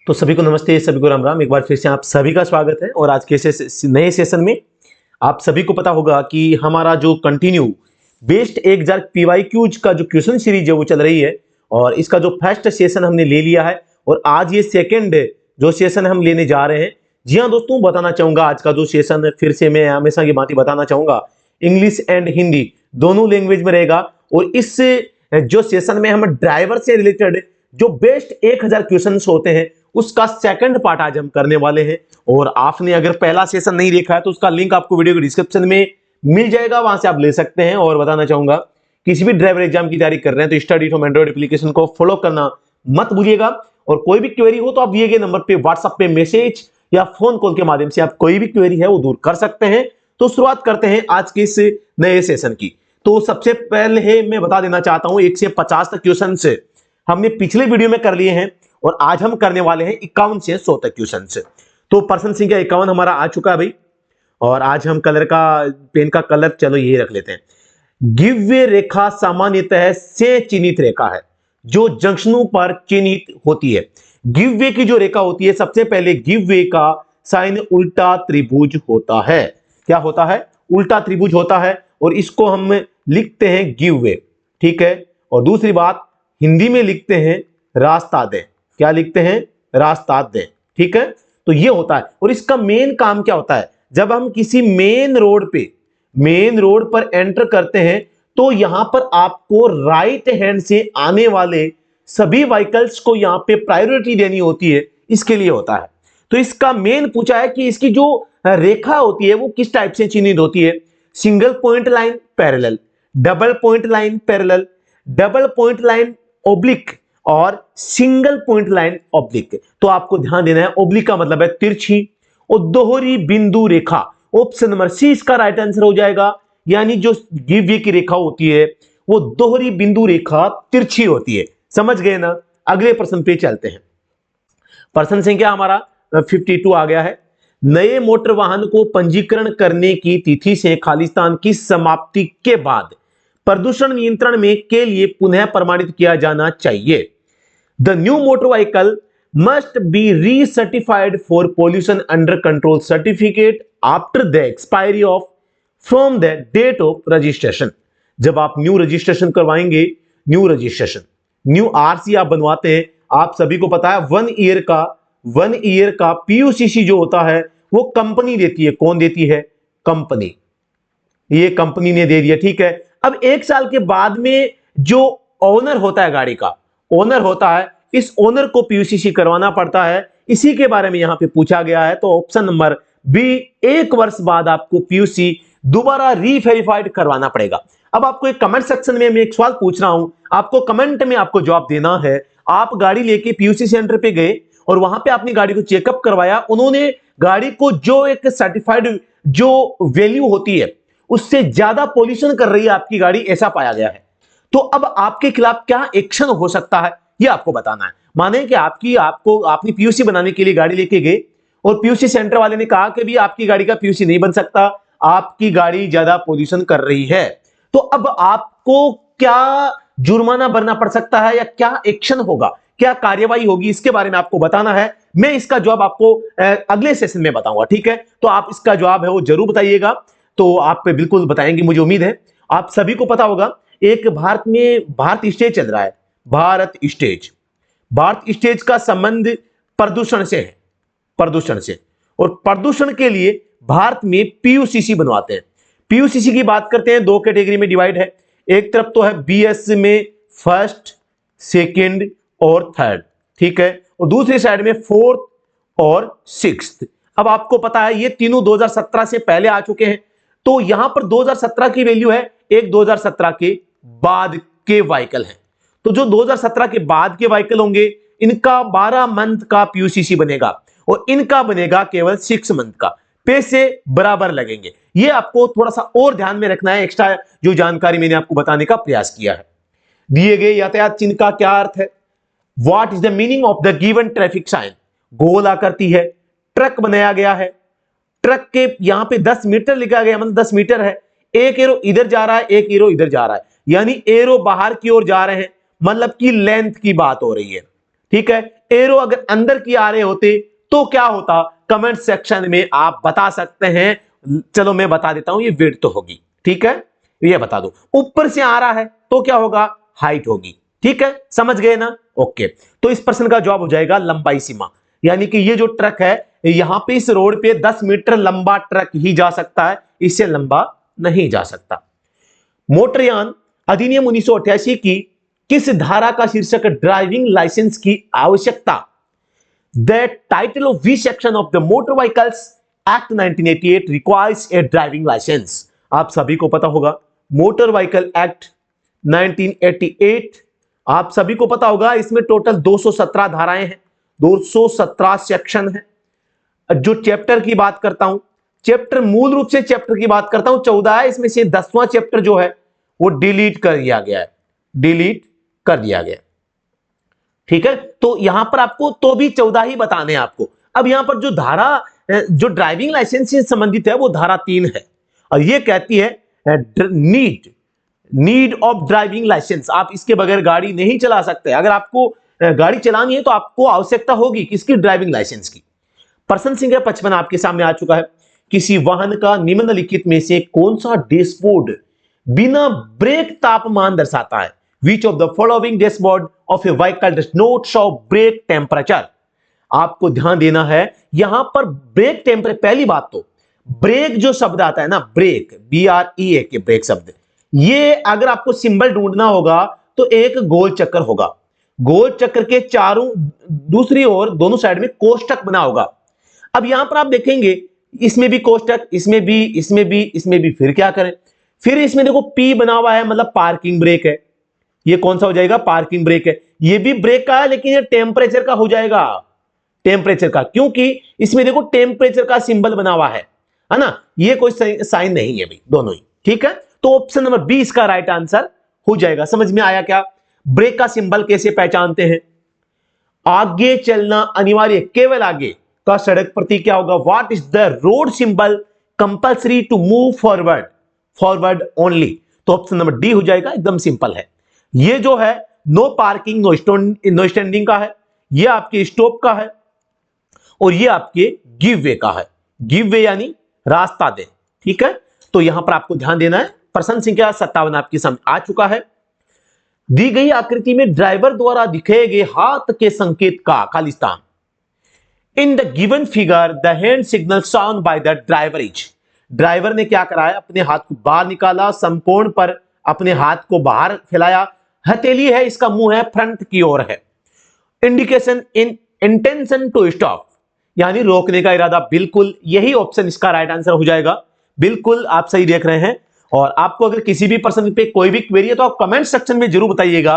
तो सभी को नमस्ते, सभी को राम राम। एक बार फिर से आप सभी का स्वागत है। और आज के नए सेशन में आप सभी को पता होगा कि हमारा जो कंटिन्यू बेस्ट 1000 पीवाईक्यूज का जो क्वेश्चन सीरीज है वो चल रही है। और इसका जो फर्स्ट सेशन हमने ले लिया है और आज ये सेकंड जो सेशन हम लेने जा रहे हैं। जी हाँ दोस्तों, बताना चाहूंगा आज का जो सेशन फिर से मैं हमेशा की बात बताना चाहूंगा, इंग्लिश एंड हिंदी दोनों लैंग्वेज में रहेगा। और इस जो सेशन में हम ड्राइवर से रिलेटेड जो बेस्ट 1000 क्वेश्चन होते हैं उसका सेकंड पार्ट आज हम करने वाले हैं। और आपने अगर पहला सेशन नहीं देखा है तो उसका लिंक आपको वीडियो के डिस्क्रिप्शन में मिल जाएगा, वहां से आप ले सकते हैं। और बताना चाहूंगा, किसी भी ड्राइवर एग्जाम की तैयारी कर रहे हैं तो स्टडी फ्रॉम एंड्रॉइड एप्लीकेशन को फॉलो करना मत भूलिएगा। और कोई भी क्वेरी हो तो आप दिए गए नंबर पे व्हाट्सएप पे मैसेज या फोन कॉल के माध्यम से आप कोई भी क्वेरी है वो दूर कर सकते हैं। तो शुरुआत करते हैं आज के इस नए सेशन की। तो सबसे पहले मैं बता देना चाहता हूं 1 से 50 तक क्वेश्चन हमने पिछले वीडियो में कर लिए हैं और आज हम करने वाले हैं 51 से 100 तक क्वेश्चन से। तो पर्सन संख्या 51 हमारा आ चुका है भाई। और आज हम कलर का पेन का कलर चलो यही रख लेते हैं। गिव वे रेखा सामान्यतः से चिन्हित रेखा है जो जंक्शनों पर चिन्हित होती है। गिव वे की जो रेखा होती है, सबसे पहले गिव वे का साइन उल्टा त्रिभुज होता है। क्या होता है? उल्टा त्रिभुज होता है और इसको हम लिखते हैं गिव वे, ठीक है। और दूसरी बात, हिंदी में लिखते हैं रास्ता दे। क्या लिखते हैं? रास्ता दे, ठीक है। तो ये होता है। और इसका मेन काम क्या होता है? जब हम किसी मेन रोड पर एंटर करते हैं तो यहां पर आपको राइट हैंड से आने वाले सभी व्हीकल्स को यहां पे प्रायोरिटी देनी होती है, इसके लिए होता है। तो इसका मेन पूछा है कि इसकी जो रेखा होती है वो किस टाइप से चिन्हित होती है। Single point line parallel, double point line parallel, double point line oblique और सिंगल पॉइंट लाइन ऑब्लिक। तो आपको ध्यान देना है, ओब्लिक का मतलब है तिरछी और दोहरी बिंदु रेखा। ऑप्शन नंबर सी इसका राइट आंसर हो जाएगा। यानी जो गिव वे की रेखा होती है वो दोहरी बिंदु रेखा तिरछी होती है। समझ गए ना? अगले प्रश्न पे चलते हैं। प्रश्न संख्या हमारा 52 आ गया है। नए मोटर वाहन को पंजीकरण करने की तिथि से खालिस्तान की समाप्ति के बाद प्रदूषण नियंत्रण में के लिए पुनः प्रमाणित किया जाना चाहिए। The new motor vehicle must be recertified for pollution under control certificate after the expiry of from the date of registration. जब आप न्यू रजिस्ट्रेशन करवाएंगे, न्यू आरसी आप बनवाते हैं, आप सभी को पता है 1 ईयर का पीयूसीसी जो होता है वो कंपनी देती है। कौन देती है? कंपनी। ये कंपनी ने दे दिया, ठीक है। अब 1 साल के बाद में जो ओनर होता है, गाड़ी का ओनर होता है, इस ओनर को पीयूसीसी करवाना पड़ता है। इसी के बारे में यहां पे पूछा गया है। तो ऑप्शन नंबर बी, 1 वर्ष बाद आपको पीयूसी दोबारा रीवेरिफाइड करवाना पड़ेगा। अब आपको एक कमेंट सेक्शन में मैं एक सवाल पूछ रहा हूं, आपको कमेंट में आपको जवाब देना है। आप गाड़ी लेके पीयूसी सेंटर पे गए और वहां पे अपनी गाड़ी को चेकअप करवाया, उन्होंने गाड़ी को जो एक सर्टिफाइड जो वैल्यू होती है उससे ज्यादा पॉल्यूशन कर रही है आपकी गाड़ी, ऐसा पाया गया है। तो अब आपके खिलाफ क्या एक्शन हो सकता है ये आपको बताना है। माने कि आपने पीयूसी बनाने के लिए गाड़ी लेके गए और पीयूसी सेंटर वाले ने कहा कि भी आपकी गाड़ी का पीयूसी नहीं बन सकता, आपकी गाड़ी ज्यादा पॉल्यूशन कर रही है। तो अब आपको क्या जुर्माना भरना पड़ सकता है या क्या एक्शन होगा, क्या कार्यवाही होगी, इसके बारे में आपको बताना है। मैं इसका जवाब आपको अगले सेशन में बताऊंगा, ठीक है। तो आप इसका जवाब है वो जरूर बताइएगा। तो आप बिल्कुल बताएंगे, मुझे उम्मीद है। आप सभी को पता होगा एक भारत में भारत स्टेज चल रहा है, भारत स्टेज का संबंध प्रदूषण से है, और प्रदूषण के लिए भारत में पीयूसीसी बनवाते हैं। पीयूसीसी की बात करते हैं, 2 कैटेगरी में डिवाइड है। एक तरफ तो है बीएस में फर्स्ट, सेकंड और थर्ड, ठीक है। और दूसरी साइड में फोर्थ और सिक्स्थ। अब आपको पता है ये तीनों 2017 से पहले आ चुके हैं। तो यहां पर 2017 की वैल्यू है, एक 2017 के बाद के व्हीकल हैं। तो जो 2017 के बाद के व्हीकल होंगे इनका 12 मंथ का पीयूसीसी बनेगा और इनका बनेगा केवल 6 मंथ का। पैसे बराबर लगेंगे। ये आपको थोड़ा सा और ध्यान में रखना है, एक्स्ट्रा जो जानकारी मैंने आपको बताने का प्रयास किया है। दिए गए यातायात चिन्ह का क्या अर्थ है? What is the meaning of the given traffic sign? गोल आकृति है, ट्रक बनाया गया है, ट्रक के यहां पे 10 मीटर लिखा गया, मतलब 10 मीटर है। एक एरो इधर जा रहा है, एक एरो इधर जा रहा है, यानी एरो बाहर की ओर जा रहे हैं, मतलब कि लेंथ की बात हो रही है, ठीक है। एरो अगर अंदर की आ रहे होते तो क्या होता, कमेंट सेक्शन में आप बता सकते हैं। चलो मैं बता देता हूं, ये विड्थ तो होगी, ठीक है, ये बता दो। ऊपर से आ रहा है तो क्या होगा, हाइट होगी, ठीक है, समझ गए ना? ओके, तो इस प्रश्न का जवाब हो जाएगा लंबाई सीमा। यानी कि ये जो ट्रक है, यहां पे इस रोड पे 10 मीटर लंबा ट्रक ही जा सकता है, इससे लंबा नहीं जा सकता। मोटरयान अधिनियम 1988 की किस धारा का शीर्षक ड्राइविंग लाइसेंस की आवश्यकता? The title of V section of the Motor Vehicles Act 1988 requires a driving license. आप सभी को पता होगा, मोटर व्हीकल एक्ट 1988 आप सभी को पता होगा, इसमें टोटल 217 धाराएं हैं, 217 सेक्शन है। जो चैप्टर की बात करता हूं, चैप्टर मूल रूप से चैप्टर की बात करता हूं 14 है, इसमें से 10वां चैप्टर जो है वो डिलीट कर दिया गया है, डिलीट कर दिया गया, ठीक है। तो यहां पर आपको तो भी 14 ही बताने हैं आपको। अब यहां पर जो धारा जो ड्राइविंग लाइसेंस से संबंधित है वो धारा 3 है, और ये कहती है नीड ऑफ ड्राइविंग लाइसेंस। आप इसके बगैर गाड़ी नहीं चला सकते। अगर आपको गाड़ी चलानी है तो आपको आवश्यकता होगी किसकी, ड्राइविंग लाइसेंस की। प्रश्न संख्या 55 आपके सामने आ चुका है। किसी वाहन का निम्नलिखित में से कौन सा डैशबोर्ड बिना ब्रेक तापमान दर्शाता है? Which of the following dashboard of a vehicle does not show brake temperature? आपको ध्यान देना है यहां पर ब्रेक टेम्परेचर। पहली बात तो ब्रेक जो शब्द आता है ना, ब्रेक, BREA के ब्रेक शब्द, ये अगर आपको सिंबल ढूंढना होगा तो एक गोल चक्कर होगा, गोल चक्कर के चारों दूसरी ओर दोनों साइड में कोष्टक बना होगा। अब यहां पर आप देखेंगे इसमें भी कोष्टक, इसमें भी, इसमें भी, इसमें भी, फिर क्या करें, फिर इसमें देखो P बना हुआ है, मतलब पार्किंग ब्रेक है। ये कौन सा हो जाएगा, पार्किंग ब्रेक है। ये भी ब्रेक का है लेकिन ये टेम्परेचर का हो जाएगा, टेम्परेचर का, क्योंकि इसमें देखो टेम्परेचर का सिंबल बना हुआ है ना, ये कोई साइन नहीं है भाई, दोनों ही, ठीक है। तो ऑप्शन नंबर बी इसका राइट आंसर हो जाएगा। समझ में आया क्या? ब्रेक का सिंबल कैसे पहचानते हैं? आगे चलना अनिवार्य, केवल आगे का सड़क प्रतीक क्या होगा? What is the road symbol compulsory to move forward? Forward only. तो ऑप्शन नंबर डी हो जाएगा, एकदम सिंपल है। ये जो है नो पार्किंग नो स्टैंडिंग का है, ये आपके स्टॉप का है, और ये आपके गिव वे का है। गिव वे यानी रास्ता दे, ठीक है। तो यहां पर आपको ध्यान देना है। प्रश्न संख्या 57 आपके सामने आ चुका है। दी गई आकृति में ड्राइवर द्वारा दिखाए गए हाथ के संकेत का Khalistan. In the given figure the hand signal sound by the driver is. Driver ने क्या करा है, अपने हाथ को बाहर निकाला, संपूर्ण पर अपने हाथ को बाहर फैलाया, हथेली है, इसका मुंह है, फ्रंट की ओर है। Indication in intention to stop, यानी रोकने का इरादा, बिल्कुल यही ऑप्शन इसका राइट आंसर हो जाएगा। बिल्कुल आप सही देख रहे हैं। और आपको अगर किसी भी प्रश्न पे कोई भी क्वेरी है तो आप कमेंट सेक्शन में जरूर बताइएगा।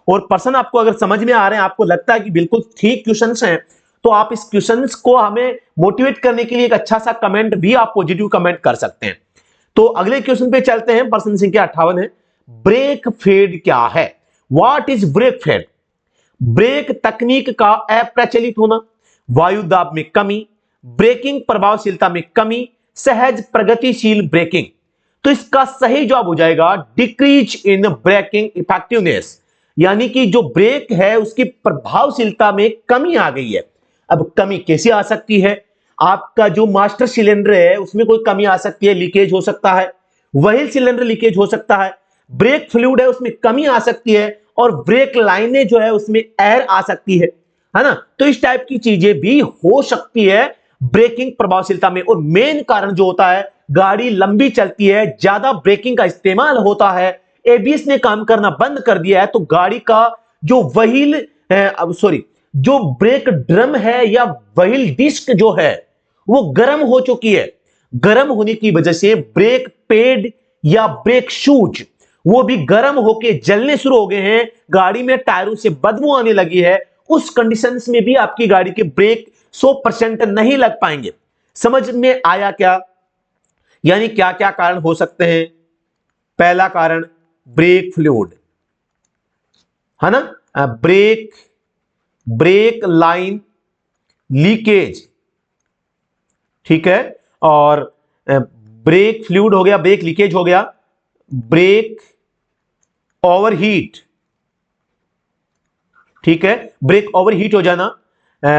और प्रश्न आपको अगर समझ में आ रहे हैं, आपको लगता है कि बिल्कुल ठीक क्वेश्चंस हैं, तो आप इस क्वेश्चंस को हमें मोटिवेट करने के लिए एक अच्छा सा कमेंट भी आप पॉजिटिव कमेंट कर सकते हैं। तो अगले क्वेश्चन पे चलते हैं। प्रश्न संख्या 58 है, ब्रेक फेड क्या है? What is brake fade? Brake तकनीक का अप्रचलित होना, वायु दाब में कमी, ब्रेकिंग प्रभावशीलता में कमी, सहज प्रगतिशील ब्रेकिंग। तो इसका सही जवाब हो जाएगा डिक्रीज इन ब्रेकिंग इफेक्टिवनेस, यानी कि जो ब्रेक है उसकी प्रभावशीलता में कमी आ गई है। अब कमी कैसे आ सकती है? आपका जो मास्टर सिलेंडर है उसमें कोई कमी आ सकती है, लीकेज हो सकता है, व्हील सिलेंडर लीकेज हो सकता है, ब्रेक फ्लूइड है उसमें कमी आ सकती है, और ब्रेक लाइनें जो है उसमें एयर आ सकती है ना। तो इस टाइप की चीजें भी हो सकती है ब्रेकिंग प्रभावशीलता में। और मेन कारण जो होता है, गाड़ी लंबी चलती है, ज्यादा ब्रेकिंग का इस्तेमाल होता है, एबीएस ने काम करना बंद कर दिया है, तो गाड़ी का जो व्हील जो ब्रेक ड्रम है या व्हील डिस्क जो है वो गर्म हो चुकी है। गर्म होने की वजह से ब्रेक पैड या ब्रेक शूज वो भी गर्म होके जलने शुरू हो गए हैं, गाड़ी में टायरों से बदबू आने लगी है। उस कंडीशंस में भी आपकी गाड़ी के ब्रेक 100% नहीं लग पाएंगे। समझ में आया क्या? यानी क्या क्या कारण हो सकते हैं? पहला कारण ब्रेक फ्लूइड है ना, ब्रेक लाइन लीकेज, ठीक है, और ब्रेक फ्लूइड हो गया, ब्रेक लीकेज हो गया, ब्रेक ओवरहीट, ठीक है, ब्रेक ओवरहीट हो जाना,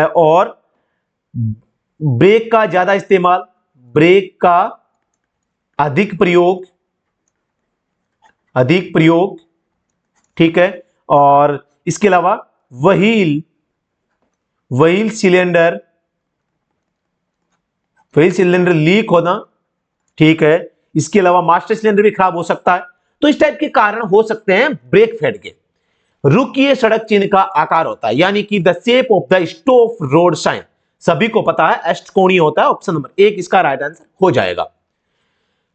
और ब्रेक का ज्यादा इस्तेमाल, ब्रेक का अधिक प्रयोग, ठीक है, और इसके अलावा व्हील सिलेंडर लीक होना, ठीक है, इसके अलावा मास्टर सिलेंडर भी खराब हो सकता है। तो इस टाइप के कारण हो सकते हैं ब्रेक फेड के। रुकिए सड़क चिन्ह का आकार होता है, यानी कि the shape of the stop road sign, सभी को पता है अष्टकोणीय होता है। ऑप्शन नंबर 1 इसका राइट आंसर हो जाएगा।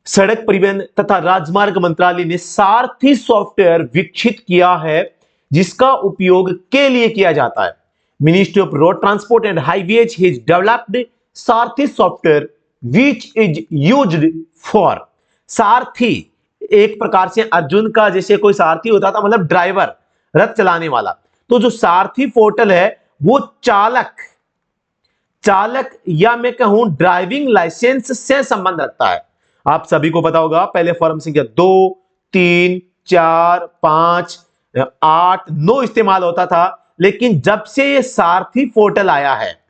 सड़क परिवहन तथा राजमार्ग मंत्रालय ने सारथी सॉफ्टवेयर विकसित किया है, जिसका उपयोग के लिए किया जाता है। Ministry of road transport and highways has developed Sarathi software which is used for. Sarathi एक प्रकार से अर्जुन का जैसे कोई सारथी होता था, मतलब ड्राइवर, रथ चलाने वाला। तो जो सारथी पोर्टल है वो चालक या मैं कहूं ड्राइविंग लाइसेंस से संबंध रखता है। आप सभी को पता होगा पहले फॉर्म संख्या 2, 3, 4, 5, 8, 9 इस्तेमाल होता था, लेकिन जब से ये सारथी पोर्टल आया है,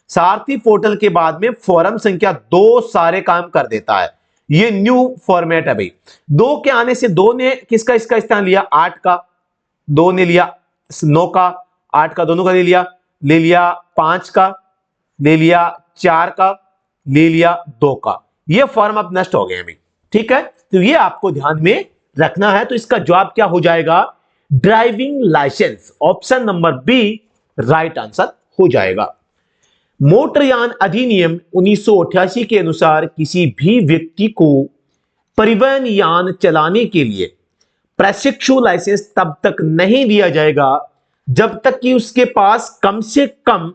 सारथी पोर्टल के बाद में फॉर्म संख्या 2 सारे काम कर देता है। ये न्यू फॉर्मेट है भाई। 2 के आने से 2 ने किसका इसका स्थान लिया, 8 का, 2 ने लिया 9 का, 8 का दोनों का ले लिया 5 का, ले लिया 4 का, ले लिया 2 का। ये फॉर्म अब नष्ट हो गए अभी, ठीक है। तो ये आपको ध्यान में रखना है। तो इसका जवाब क्या हो जाएगा, driving licence. Option number B right answer हो जाएगा। मोटरयान अधिनियम 1988 के अनुसार किसी भी व्यक्ति को परिवहन यान चलाने के लिए प्रशिक्षु लाइसेंस तब तक नहीं दिया जाएगा जब तक कि उसके पास कम से कम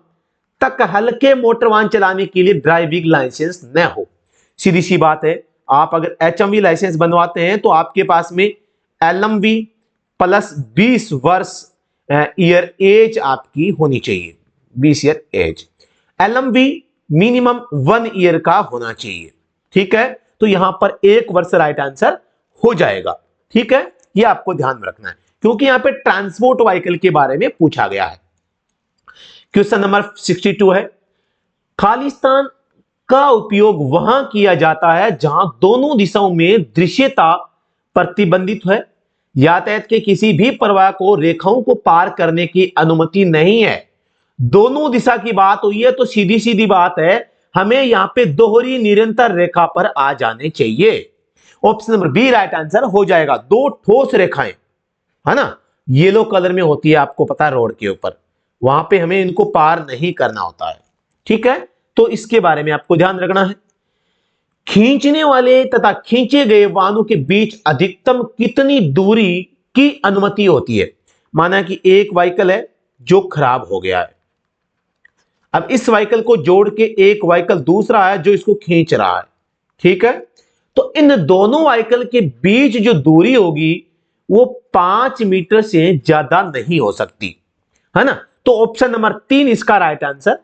तक हल्के मोटर वाहन चलाने के लिए ड्राइविंग लाइसेंस न हो। सीधी सी बात है, आप अगर एचएमवी लाइसेंस बनवाते हैं तो आपके पास में एलएमवी प्लस 20 वर्ष ईयर एज आपकी होनी चाहिए, 20 year age. LMV minimum 1 year का होना चाहिए, ठीक है। तो यहां पर 1 वर्ष राइट आंसर हो जाएगा, ठीक है। यह आपको ध्यान में रखना है क्योंकि यहां पे ट्रांसपोर्ट व्हीकल के बारे में पूछा गया है। क्वेश्चन नंबर 62 है, खालिस्तान का उपयोग वहां किया जाता है जहां दोनों दिशाओं में दृश्यता प्रतिबंधित है। यातायात के किसी भी प्रवाह को रेखाओं को पार करने की अनुमति नहीं है। दोनों दिशा की बात हुई है तो सीधी सीधी बात है, हमें यहां पे दोहरी निरंतर रेखा पर आ जाने चाहिए। Option number B right answer हो जाएगा। 2 ठोस रेखाएं है ना, येलो कलर में होती है, आपको पता है रोड के ऊपर, वहां पे हमें इनको पार नहीं करना होता है, ठीक है। तो इसके बारे में आपको ध्यान रखना है। खींचने वाले तथा खींचे गए वाहनों के बीच अधिकतम कितनी दूरी की अनुमति होती है। माना कि एक व्हीकल है जो खराब हो गया है, अब इस व्हीकल को जोड़ के एक व्हीकल दूसरा है जो इसको खींच रहा है, ठीक है। तो इन दोनों व्हीकल के बीच जो दूरी होगी वो 5 मीटर से ज्यादा नहीं हो सकती, है ना। तो ऑप्शन नंबर 3 इसका राइट आंसर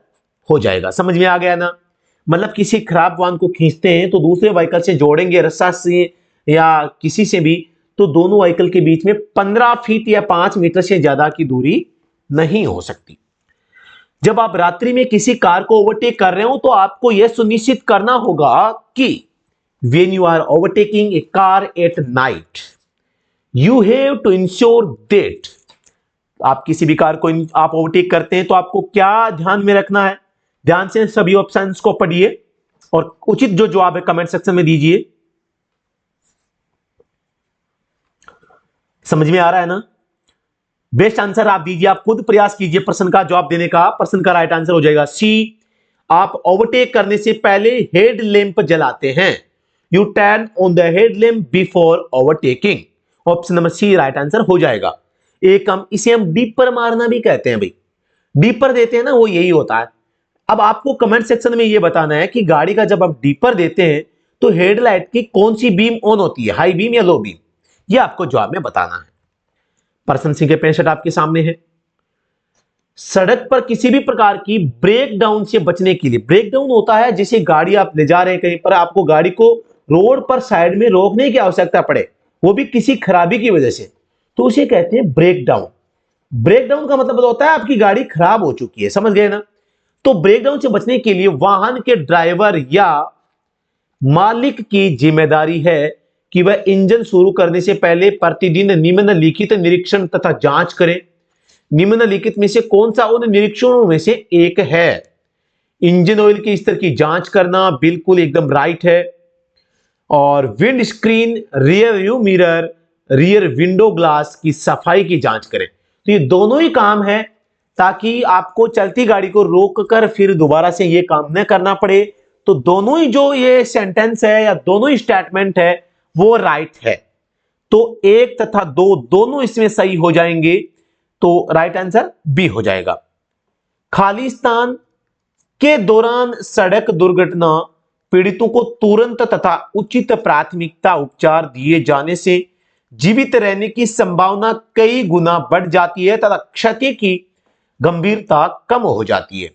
हो जाएगा। समझ में आ गया ना, मतलब किसी खराब वाहन को खींचते हैं तो दूसरे व्हीकल से जोड़ेंगे रस्सा से या किसी से भी, तो दोनों व्हीकल के बीच में 15 फीट या 5 मीटर से ज्यादा की दूरी नहीं हो सकती। जब आप रात्रि में किसी कार को ओवरटेक कर रहे हो तो आपको यह सुनिश्चित करना होगा कि when you are overtaking a car at night you have to ensure that, आप किसी भी कार को आप ओवरटेक करते हैं तो आपको क्या ध्यान में रखना है। ध्यान से सभी ऑप्शंस को पढ़िए और उचित जो जवाब है कमेंट सेक्शन में दीजिए। समझ में आ रहा है ना, बेस्ट आंसर आप दीजिए, आप खुद प्रयास कीजिए प्रश्न का जवाब देने का। प्रश्न का राइट आंसर हो जाएगा सी, आप ओवरटेक करने से पहले हेड लैंप जलाते हैं। You turn on the head lamp before overtaking. Option number C right answer हो जाएगा। एक इसे हम डीपर मारना भी कहते हैं भाई, डीपर देते हैं ना, वो यही होता है। अब आपको कमेंट सेक्शन में ये बताना है कि गाड़ी का जब आप डीपर देते हैं तो हेडलाइट की कौन सी बीम ऑन होती है, हाई बीम या लो बीम, ये आपको जवाब में बताना है। प्रश्न संख्या 65 आपके सामने है। सड़क पर किसी भी प्रकार की ब्रेक डाउन से बचने के लिए, ब्रेक डाउन होता है जैसे गाड़ी आप ले जा रहे हैं कहीं पर, आपको गाड़ी को रोड पर साइड में रोकने की आवश्यकता पड़े, वो भी किसी खराबी की वजह से, तो उसे कहते हैं ब्रेक डाउन। ब्रेकडाउन का मतलब होता है आपकी गाड़ी खराब हो चुकी है, समझ गए ना। तो ब्रेकडाउन से बचने के लिए वाहन के ड्राइवर या मालिक की जिम्मेदारी है कि वह इंजन शुरू करने से पहले प्रतिदिन निम्नलिखित निरीक्षण तथा जांच करें। निम्नलिखित में से कौन सा उन निरीक्षणों में से एक है? इंजन ऑयल के स्तर की जांच करना, बिल्कुल एकदम राइट है। और wind screen, rear view mirror, rear window glass की सफाई की जांच करें। तो ये दोनों ही काम है ताकि आपको चलती गाड़ी को रोककर फिर दोबारा से ये काम न करना पड़े। तो दोनों ही जो ये सेंटेंस है या दोनों ही स्टेटमेंट है वो राइट है। तो एक तथा दो दोनों इसमें सही हो जाएंगे। तो राइट आंसर बी हो जाएगा। खालिस्तान के दौरान सड़क दुर्घटना पीड़ितों को तुरंत तथा उचित प्राथमिकता उपचार दिए जाने से जीवित रहने की संभावना कई गुना बढ़ जाती है तथा क्षति की गंभीरता कम हो जाती है।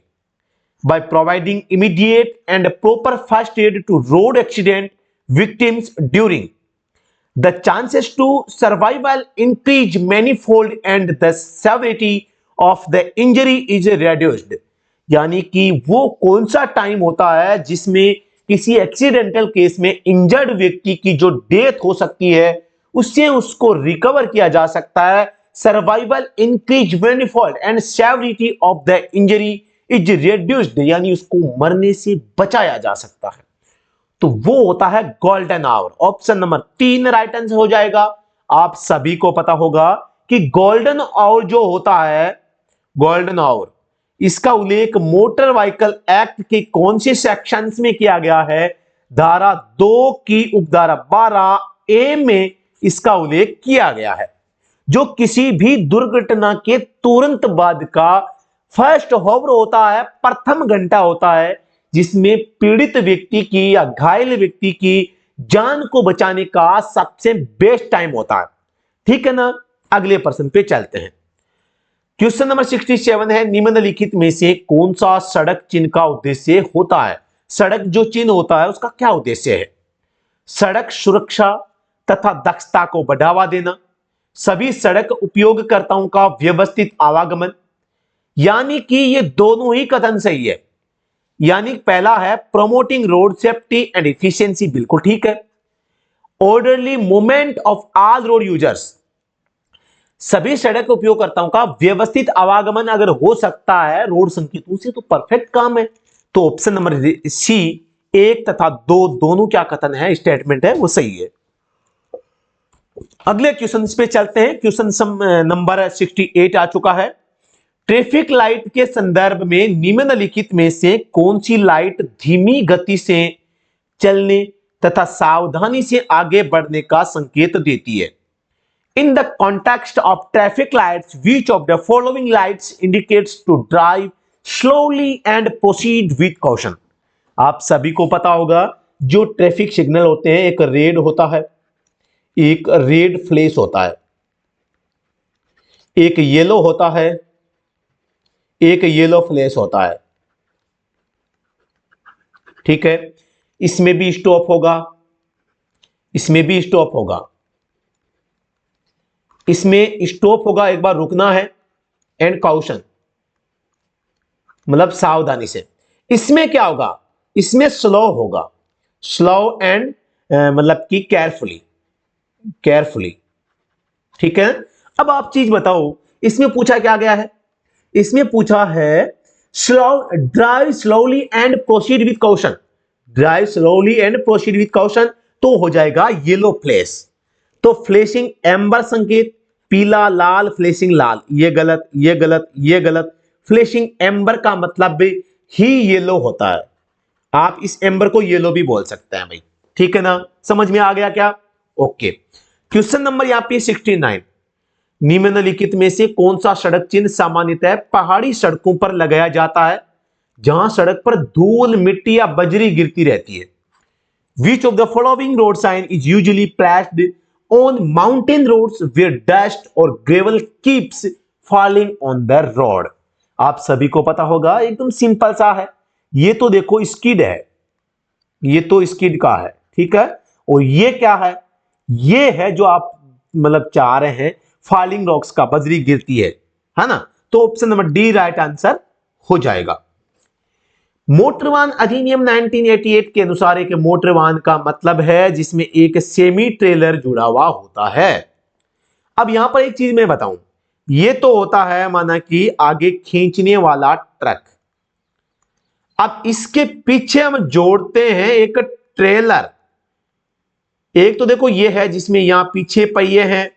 By providing immediate and proper first aid to road accident victims during the chances to survival increase manifold and the severity of the injury is reduced। यानी कि वो कौन सा टाइम होता है जिसमें किसी एक्सीडेंटल केस में इंजर्ड व्यक्ति की जो डेथ हो सकती है उससे उसको रिकवर किया जा सकता है। Survival increase manifold and severity of the injury is reduced, यानी उसको मरने से बचाया जा सकता है। तो वो होता है golden hour. Option number 3 right answer हो जाएगा। आप सभी को पता होगा कि गोल्डन आवर जो होता है, गोल्डन आवर, इसका उल्लेख मोटर व्हीकल एक्ट के कौन से सेक्शंस में किया गया है? धारा 2 की उपधारा 12 ए में इसका उल्लेख किया गया है। जो किसी भी दुर्घटना के तुरंत बाद का फर्स्ट हॉवर होता है, प्रथम घंटा होता है, जिसमें पीड़ित व्यक्ति की या घायल व्यक्ति की जान को बचाने का सबसे बेस्ट टाइम होता है। ठीक है ना। अगले प्रश्न पे चलते हैं। क्वेश्चन नंबर 67 है, निम्नलिखित में से कौन सा सड़क चिन्ह का उद्देश्य होता है? सड़क जो चिन्ह होता है उसका क्या उद्देश्य है? सड़क सुरक्षा तथा दक्षता को बढ़ावा देना, सभी सड़क उपयोगकर्ताओं का व्यवस्थित आवागमन, यानी कि ये दोनों ही कथन सही है। यानी पहला है promoting road safety and efficiency, बिल्कुल ठीक है। Orderly movement of all road users, सभी सड़क उपयोगकर्ताओं का व्यवस्थित आवागमन अगर हो सकता है रोड संकेतों से तो परफेक्ट काम है। तो ऑप्शन नंबर सी 1 तथा 2 दोनों क्या कथन है, स्टेटमेंट है, वो सही है। अगले क्वेश्चन पे चलते हैं। क्वेश्चन नंबर 68 आ चुका है। ट्रैफिक लाइट के संदर्भ में निम्नलिखित में से कौन सी लाइट धीमी गति से चलने तथा सावधानी से आगे बढ़ने का संकेत देती है? In the context of traffic lights which of the following lights indicates to drive slowly and proceed with caution. आप सभी को पता होगा जो ट्रैफिक सिग्नल होते हैं, एक रेड होता है, एक रेड फ्लैश होता है, एक येलो होता है, एक येलो फ्लैश होता है। ठीक है। इसमें भी स्टॉप होगा, इसमें भी स्टॉप होगा, इसमें स्टॉप होगा, एक बार रुकना है, एंड कॉशन मतलब सावधानी से। इसमें क्या होगा? इसमें स्लो होगा, स्लो एंड मतलब कि केयरफुली, केयरफुली। ठीक है। अब आप चीज बताओ, इसमें पूछा क्या गया है? इसमें पूछा है slow, drive slowly and proceed with caution, drive slowly and proceed with caution, तो हो जाएगा येलो फ्लैश। तो फ्लैशिंग एम्बर संकेत, पीला लाल, फ्लैशिंग लाल, ये गलत, ये गलत, ये गलत। फ्लैशिंग एम्बर का मतलब ही येलो होता है। आप इस एम्बर को येलो भी बोल सकते हैं भाई। ठीक है ना, समझ में आ गया क्या? ओके। क्वेश्चन नंबर यहां पे 69, निम्नलिखित में से कौन सा सड़क चिन्ह सामान्यतः पहाड़ी सड़कों पर लगाया जाता है जहां सड़क पर धूल, मिट्टी या बजरी गिरती रहती है? Which of the following road sign is usually placed on mountain roads where dust or gravel keeps falling on the road? आप सभी को पता होगा, एकदम सिंपल सा है। ये तो देखो स्किड है, ये तो स्किड का है, ठीक है। और ये क्या है? ये है जो आप मतलब चाह रहे हैं, फॉलिंग रॉक्स का, बजरी गिरती है। है ना। तो option number D right answer हो जाएगा। मोटर वाहन अधिनियम 1988 के अनुसार एक मोटर वाहन का मतलब है जिसमें एक सेमी ट्रेलर जुड़ा हुआ होता है। अब यहां पर एक चीज मैं बताऊं, ये तो होता है माना कि आगे खींचने वाला ट्रक। अब इसके पीछे हम जोड़ते हैं एक ट्रेलर। एक तो देखो ये है जिसमें यहां पीछे पहिए हैं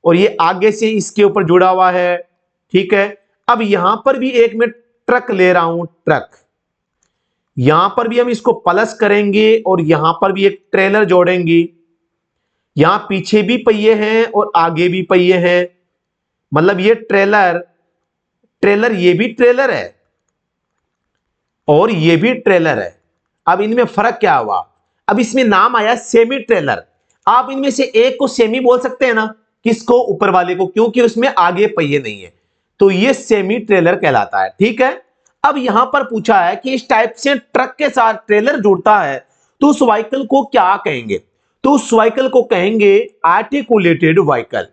और ये आगे से इसके ऊपर जुड़ा हुआ है, ठीक है। अब यहां पर भी एक मैं ट्रक ले रहा हूं, ट्रक। यहां पर भी हम इसको प्लस करेंगे और यहां पर भी एक ट्रेलर जोड़ेंगे। यहां पीछे भी पहिए हैं और आगे भी पहिए हैं, मतलब ये ट्रेलर ट्रेलर ये भी ट्रेलर है और ये भी ट्रेलर है। अब इनमें फर्क क्या हुआ, अब इसमें नाम आया सेमी ट्रेलर। आप इनमें से एक को सेमी बोल सकते हैं ना, किसको, ऊपर वाले को, क्योंकि उसमें आगे पहिए नहीं है, तो ये सेमी ट्रेलर कहलाता है, ठीक है। अब यहां पर पूछा है कि इस टाइप से ट्रक के साथ ट्रेलर जुड़ता है तो उस व्हीकल को क्या कहेंगे, तो उस व्हीकल को कहेंगे आर्टिकुलेटेड व्हीकल।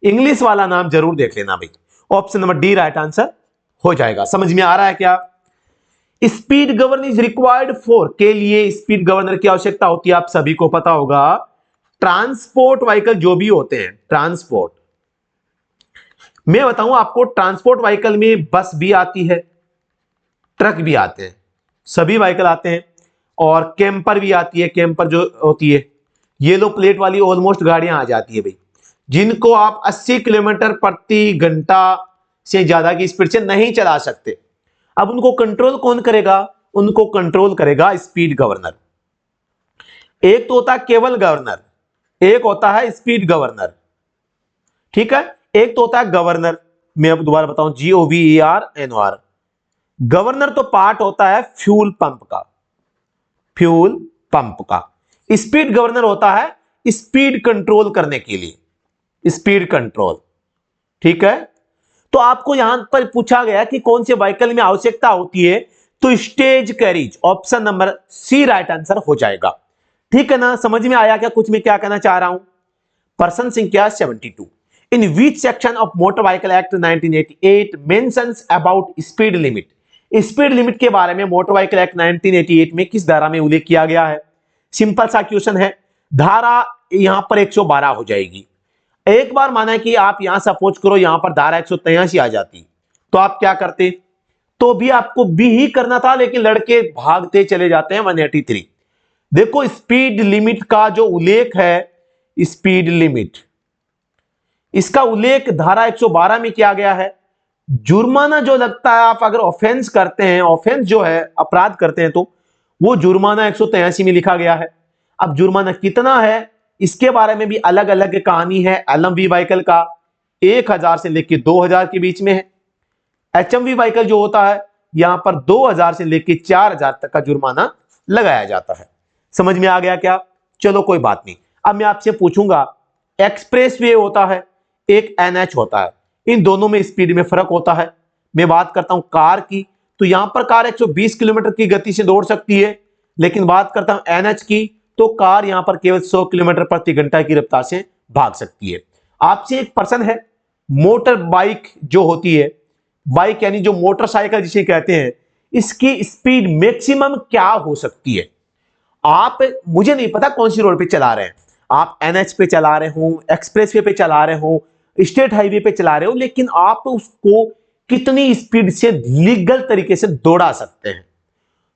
इंग्लिश वाला नाम जरूर देख लेना भाई। Option number D right answer हो जाएगा। समझ में आ रहा है क्या। Speed governor is required for, के लिए स्पीड गवर्नर की आवश्यकता होती है, आप सभी को पता होगा। ट्रांसपोर्ट व्हीकल जो भी होते हैं, ट्रांसपोर्ट, मैं बताऊं आपको, ट्रांसपोर्ट व्हीकल में बस भी आती है, ट्रक भी आते हैं, सभी व्हीकल आते हैं, और कैंपर भी आती है। कैंपर जो होती है येलो प्लेट वाली ऑलमोस्ट गाड़ियां आ जाती है भाई, जिनको आप 80 किलोमीटर प्रति घंटा से ज्यादा की स्पीड से नहीं चला सकते। अब उनको कंट्रोल कौन करेगा, उनको कंट्रोल करेगा स्पीड गवर्नर। एक तो होता है केवल गवर्नर, एक होता है स्पीड गवर्नर, ठीक है। एक तो होता है गवर्नर, मैं अब दोबारा बताऊं, GOVERNOR। गवर्नर तो पार्ट होता है फ्यूल पंप का, फ्यूल पंप का। स्पीड गवर्नर होता है स्पीड कंट्रोल करने के लिए, स्पीड कंट्रोल, ठीक है। तो आपको यहां पर पूछा गया कि कौन से व्हीकल में आवश्यकता होती है, तो stage carriage, option number C right answer हो जाएगा, ठीक है ना। समझ में आया क्या कुछ मैं क्या कहना चाह रहा हूं। पर्सन संख्या 72। In which section of motor vehicle act 1988 mentions about speed limit, speed limit के बारे में मोटर व्हीकल एक्ट 1988 में किस धारा में उल्लेख किया गया है। सिंपल सा क्वेश्चन है, धारा यहां पर 112 हो जाएगी। एक बार माना कि आप यहां सपोज करो यहां पर धारा 183 आ जाती, तो आप क्या करते, तो भी आपको बी ही करना था, लेकिन लड़के भागते चले जाते हैं 183। देखो स्पीड लिमिट का जो उल्लेख है, स्पीड लिमिट, इसका उल्लेख धारा 112 में किया गया है। जुर्माना जो लगता है, आप अगर ऑफेंस करते हैं, ऑफेंस जो है अपराध करते हैं, तो वो जुर्माना 183 में लिखा गया है। अब जुर्माना कितना है इसके बारे में भी अलग अलग कहानी है। LMV व्हीकल का 1000 से लेकर 2000 के बीच में है। HMV व्हीकल जो होता है यहां पर 2000 से लेकर 4000 तक का जुर्माना लगाया जाता है। समझ में आ गया क्या। चलो कोई बात नहीं। अब मैं आपसे पूछूंगा, एक्सप्रेस वे होता है, एक NH होता है, इन दोनों में स्पीड में फर्क होता है। मैं बात करता हूं कार की, तो यहां पर कार 120 किलोमीटर की गति से दौड़ सकती है, लेकिन बात करता हूं NH की, तो कार यहां पर केवल 100 किलोमीटर प्रति घंटा की रफ्तार से भाग सकती है। आपसे एक प्रश्न है, मोटर बाइक जो होती है, बाइक यानी जो मोटरसाइकिल जिसे कहते हैं, इसकी स्पीड मैक्सिमम क्या हो सकती है। आप, मुझे नहीं पता कौन सी रोड पे चला रहे हैं, आप NH पे चला रहे हो, एक्सप्रेस वे पे चला रहे हो, स्टेट हाईवे पे चला रहे हो, लेकिन आप उसको कितनी स्पीड से लीगल तरीके से दौड़ा सकते हैं,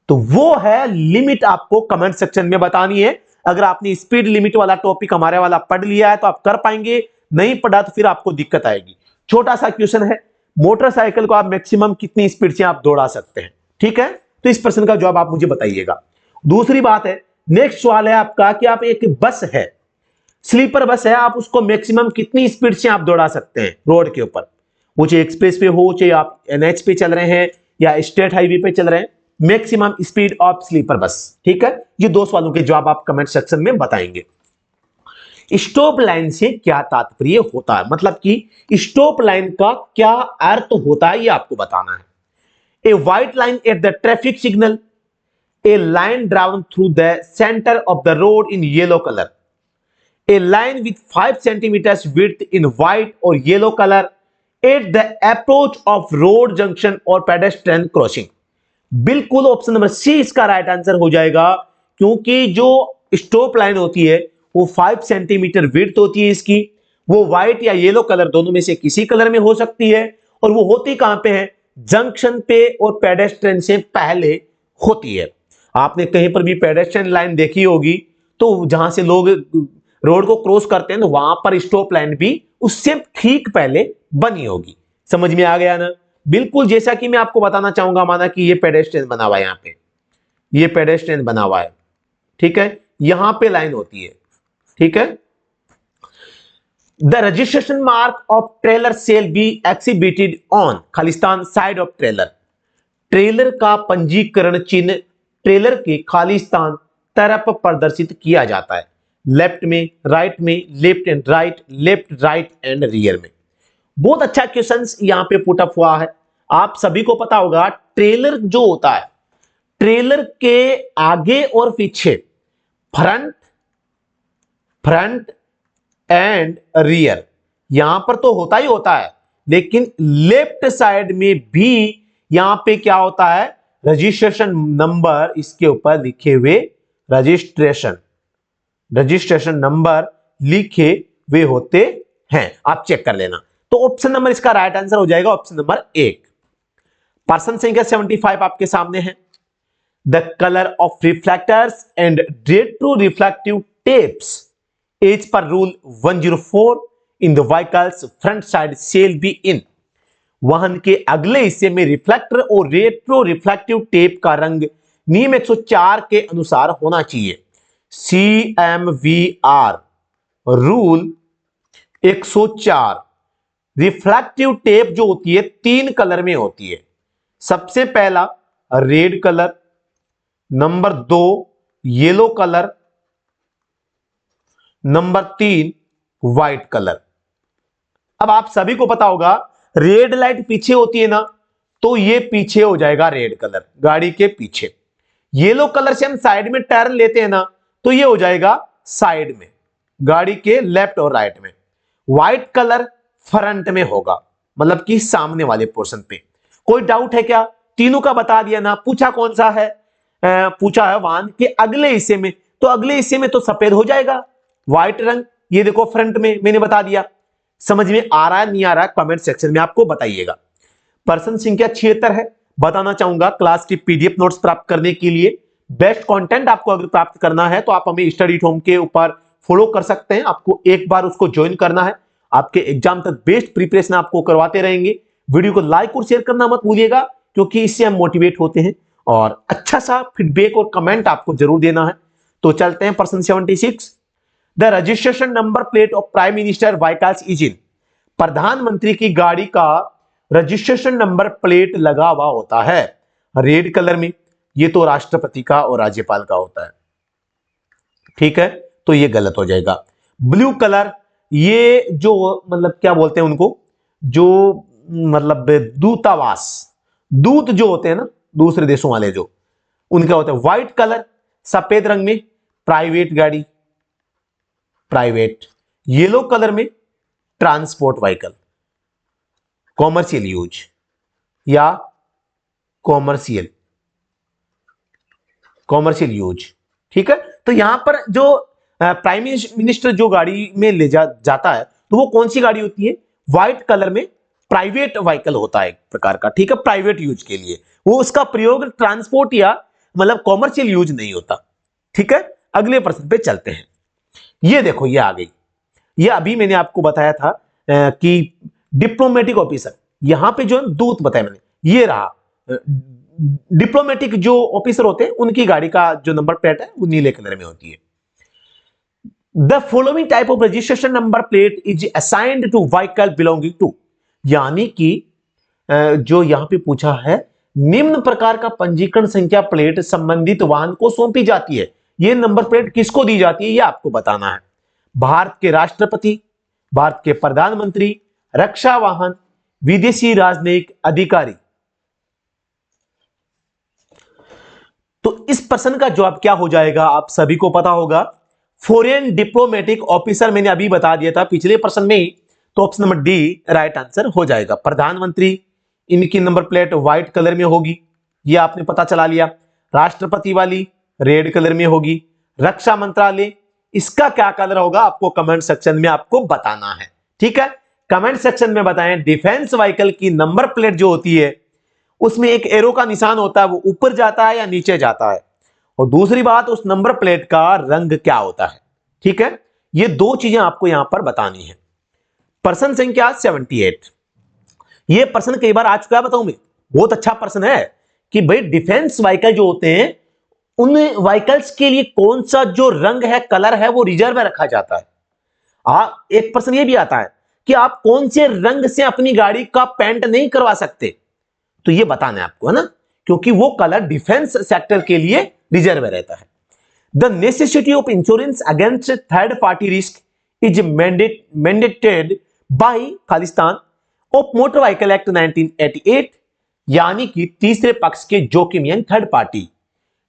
तो वो है लिमिट, आपको कमेंट सेक्शन में बतानी है। अगर आपने स्पीड लिमिट वाला टॉपिक हमारे वाला पढ़ लिया है तो आप कर पाएंगे, नहीं पढ़ा तो फिर आपको दिक्कत आएगी। छोटा सा क्वेश्चन है, मोटरसाइकिल को आप मैक्सिमम कितनी स्पीड से आप दौड़ा सकते हैं, ठीक है। तो इस प्रश्न का जवाब आप मुझे बताइएगा। दूसरी बात है, नेक्स्ट सवाल है आपका कि आप एक बस है, स्लीपर बस है, आप उसको मैक्सिमम कितनी स्पीड से आप दौड़ा सकते हैं रोड के ऊपर, वो चाहे एक्सप्रेस पे हो, चाहे आप NH पे चल रहे हैं या स्टेट हाईवे पे चल रहे हैं, maximum speed of sleeper bus, ठीक है। ये दो सवालों के जवाब आप कमेंट सेक्शन में बताएंगे। स्टॉप लाइन से क्या तात्पर्य होता है, मतलब कि स्टॉप लाइन का क्या अर्थ होता है, ये आपको बताना है। A white line at the traffic signal, a line drawn through the center of the road in yellow color, a line with 5 centimeters width in white or yellow color, at the approach of road junction और pedestrian crossing. बिल्कुल option number सी इसका right answer हो जाएगा, क्योंकि जो stop line होती है वो 5 सेंटीमीटर विड्थ होती है इसकी। वो व्हाइट या येलो कलर दोनों में से किसी कलर में हो सकती है, और वो होती कहां पे है? जंक्शन पे और पेडेस्ट्रियन से पहले होती है। आपने कहीं पर भी पेडेस्ट्रियन लाइन देखी होगी तो जहां से लोग रोड को क्रॉस करते हैं तो वहां पर स्टॉप लाइन भी उससे ठीक पहले बनी होगी। समझ में आ गया ना? बिल्कुल जैसा कि मैं आपको बताना चाहूंगा, माना कि ये पेडेस्ट्रियन बना हुआ है, यहां पे ये पेडेस्ट्रियन बना हुआ है, ठीक है, यहां पे लाइन होती है, ठीक है। The registration mark of trailer shall be exhibited on खालिस्तान साइड ऑफ ट्रेलर। ट्रेलर का पंजीकरण चिन्ह ट्रेलर के खालिस्तान तरफ प्रदर्शित किया जाता है। लेफ्ट में, राइट में, left and right, left right and rear में। बहुत अच्छा क्वेश्चंस यहां पे पुट अप हुआ है। आप सभी को पता होगा ट्रेलर जो होता है, ट्रेलर के आगे और पीछे, फ्रंट फ्रंट एंड रियर, यहां पर तो होता ही होता है, लेकिन लेफ्ट साइड में भी यहां पे क्या होता है? रजिस्ट्रेशन नंबर इसके ऊपर लिखे हुए, रजिस्ट्रेशन नंबर लिखे हुए होते हैं, आप चेक कर लेना। तो ऑप्शन नंबर इसका राइट आंसर हो जाएगा ऑप्शन नंबर 1। पर्सन संख्या 75 आपके सामने है। The colour of reflectors and retro reflective tapes as per rule 104 in the vehicle's front side shall be in. वाहन के अगले हिस्से में रिफ्लेक्टर और रेट्रो रिफ्लेक्टिव टेप का रंग नियम 104 के अनुसार होना चाहिए। CMVR rule 104। रिफ्लेक्टिव टेप जो होती है 3 कलर में होती है। सबसे पहला red colour, number 2 yellow colour, number 3 white colour. अब आप सभी को पता होगा रेड लाइट पीछे होती है ना, तो ये पीछे हो जाएगा रेड कलर, गाड़ी के पीछे। येलो कलर से हम साइड में टर्न लेते हैं ना, तो ये हो जाएगा साइड में, गाड़ी के लेफ्ट और राइट में। व्हाइट कलर फ्रंट में होगा, मतलब कि सामने वाले पोर्शन पे। कोई डाउट है क्या? तीनों का बता दिया ना। पूछा कौन सा है? पूछा है वाहन के अगले हिस्से में, तो अगले हिस्से में तो सफेद हो जाएगा, व्हाइट रंग। ये देखो फ्रंट में मैंने बता दिया। समझ में आ रहा है नहीं आ रहा है कमेंट सेक्शन में आपको बताइएगा। पर्सन संख्या 76 है। बताना चाहूंगा क्लास की पीडीएफ नोट्स प्राप्त करने के लिए, बेस्ट कंटेंट आपको अगर प्राप्त करना है तो आप हमें स्टडी होम के ऊपर फॉलो कर सकते हैं। आपको एक बार उसको ज्वाइन करना है, आपके एग्जाम तक बेस्ट प्रिपरेशन आपको करवाते रहेंगे। वीडियो को लाइक और शेयर करना मत भूलिएगा, क्योंकि इससे हम मोटिवेट होते हैं, और अच्छा सा फीडबैक और कमेंट आपको जरूर देना है। तो चलते हैं person 76। The registration number plate of prime minister vehicles is in. प्रधानमंत्री की गाड़ी का रजिस्ट्रेशन नंबर प्लेट लगा हुआ होता है रेड कलर में। ये तो राष्ट्रपति का और राज्यपाल का होता है, ठीक है, तो ये गलत हो जाएगा। ब्लू कलर, ये जो मतलब क्या बोलते हैं उनको, जो मतलब दूतावास, दूत जो होते हैं ना दूसरे देशों वाले, जो उनका होता है। व्हाइट कलर सफेद रंग में प्राइवेट गाड़ी, प्राइवेट। येलो कलर में ट्रांसपोर्ट व्हीकल, कॉमर्शियल यूज या कॉमर्शियल यूज, ठीक है। तो यहां पर जो प्राइम मिनिस्टर जो गाड़ी में ले जाता है, तो वो कौन सी गाड़ी होती है? व्हाइट कलर में प्राइवेट व्हीकल होता है एक प्रकार का, ठीक है, प्राइवेट यूज के लिए। वो उसका प्रयोग ट्रांसपोर्ट या मतलब कॉमर्शियल यूज नहीं होता, ठीक है। अगले प्रश्न पे चलते हैं। ये देखो ये आ गई, ये अभी मैंने आपको बताया था कि डिप्लोमेटिक ऑफिसर, यहां पे जो दूत बताया मैंने, ये रहा। डिप्लोमेटिक जो ऑफिसर होते हैं उनकी गाड़ी का जो नंबर प्लेट है वो नीले कलर में होती है। The following type of registration number plate is assigned to vehicle belonging to. यानी कि जो यहां पे पूछा है, निम्न प्रकार का पंजीकरण संख्या प्लेट संबंधित वाहन को सौंपी जाती है। यह नंबर प्लेट किसको दी जाती है, यह आपको बताना है। भारत के राष्ट्रपति, भारत के प्रधानमंत्री, रक्षा वाहन, विदेशी राजनयिक अधिकारी। तो इस प्रश्न का जवाब क्या हो जाएगा आप सभी को पता होगा, फॉरेन डिप्लोमेटिक ऑफिसर। मैंने अभी बता दिया था पिछले प्रश्न में ही, तो option number D right answer हो जाएगा। प्रधानमंत्री, इनकी नंबर प्लेट व्हाइट कलर में होगी, ये आपने पता चला लिया। राष्ट्रपति वाली रेड कलर में होगी। रक्षा मंत्रालय, इसका क्या कलर होगा आपको कमेंट सेक्शन में आपको बताना है, ठीक है। कमेंट सेक्शन में बताएं। डिफेंस व्हीकल की नंबर प्लेट जो होती है उसमें एक एरो का निशान होता है, वो ऊपर जाता है या नीचे जाता है, और दूसरी बात उस नंबर प्लेट का रंग क्या होता है, ठीक है। ये दो चीजें आपको यहां पर बतानी है। प्रश्न संख्या 78, ये प्रश्न कई बार आ चुका है, बताऊं मैं, बहुत अच्छा प्रश्न है कि भाई डिफेंस व्हीकल जो होते हैं उन व्हीकल्स के लिए कौन सा जो रंग है, कलर है, वो रिजर्व में रखा जाता है। एक प्रश्न ये भी आता है कि आप कौन से रंग से अपनी गाड़ी का पेंट नहीं करवा सकते, तो ये बताना है आपको, है ना, क्योंकि वो कलर डिफेंस सेक्टर के लिए रिजर्व रहता है। The necessity of insurance against third party risk is mandated bye Khalistan of motor vehicle act 1988, यानी कि तीसरे पक्ष के जोखिम यानी थर्ड पार्टी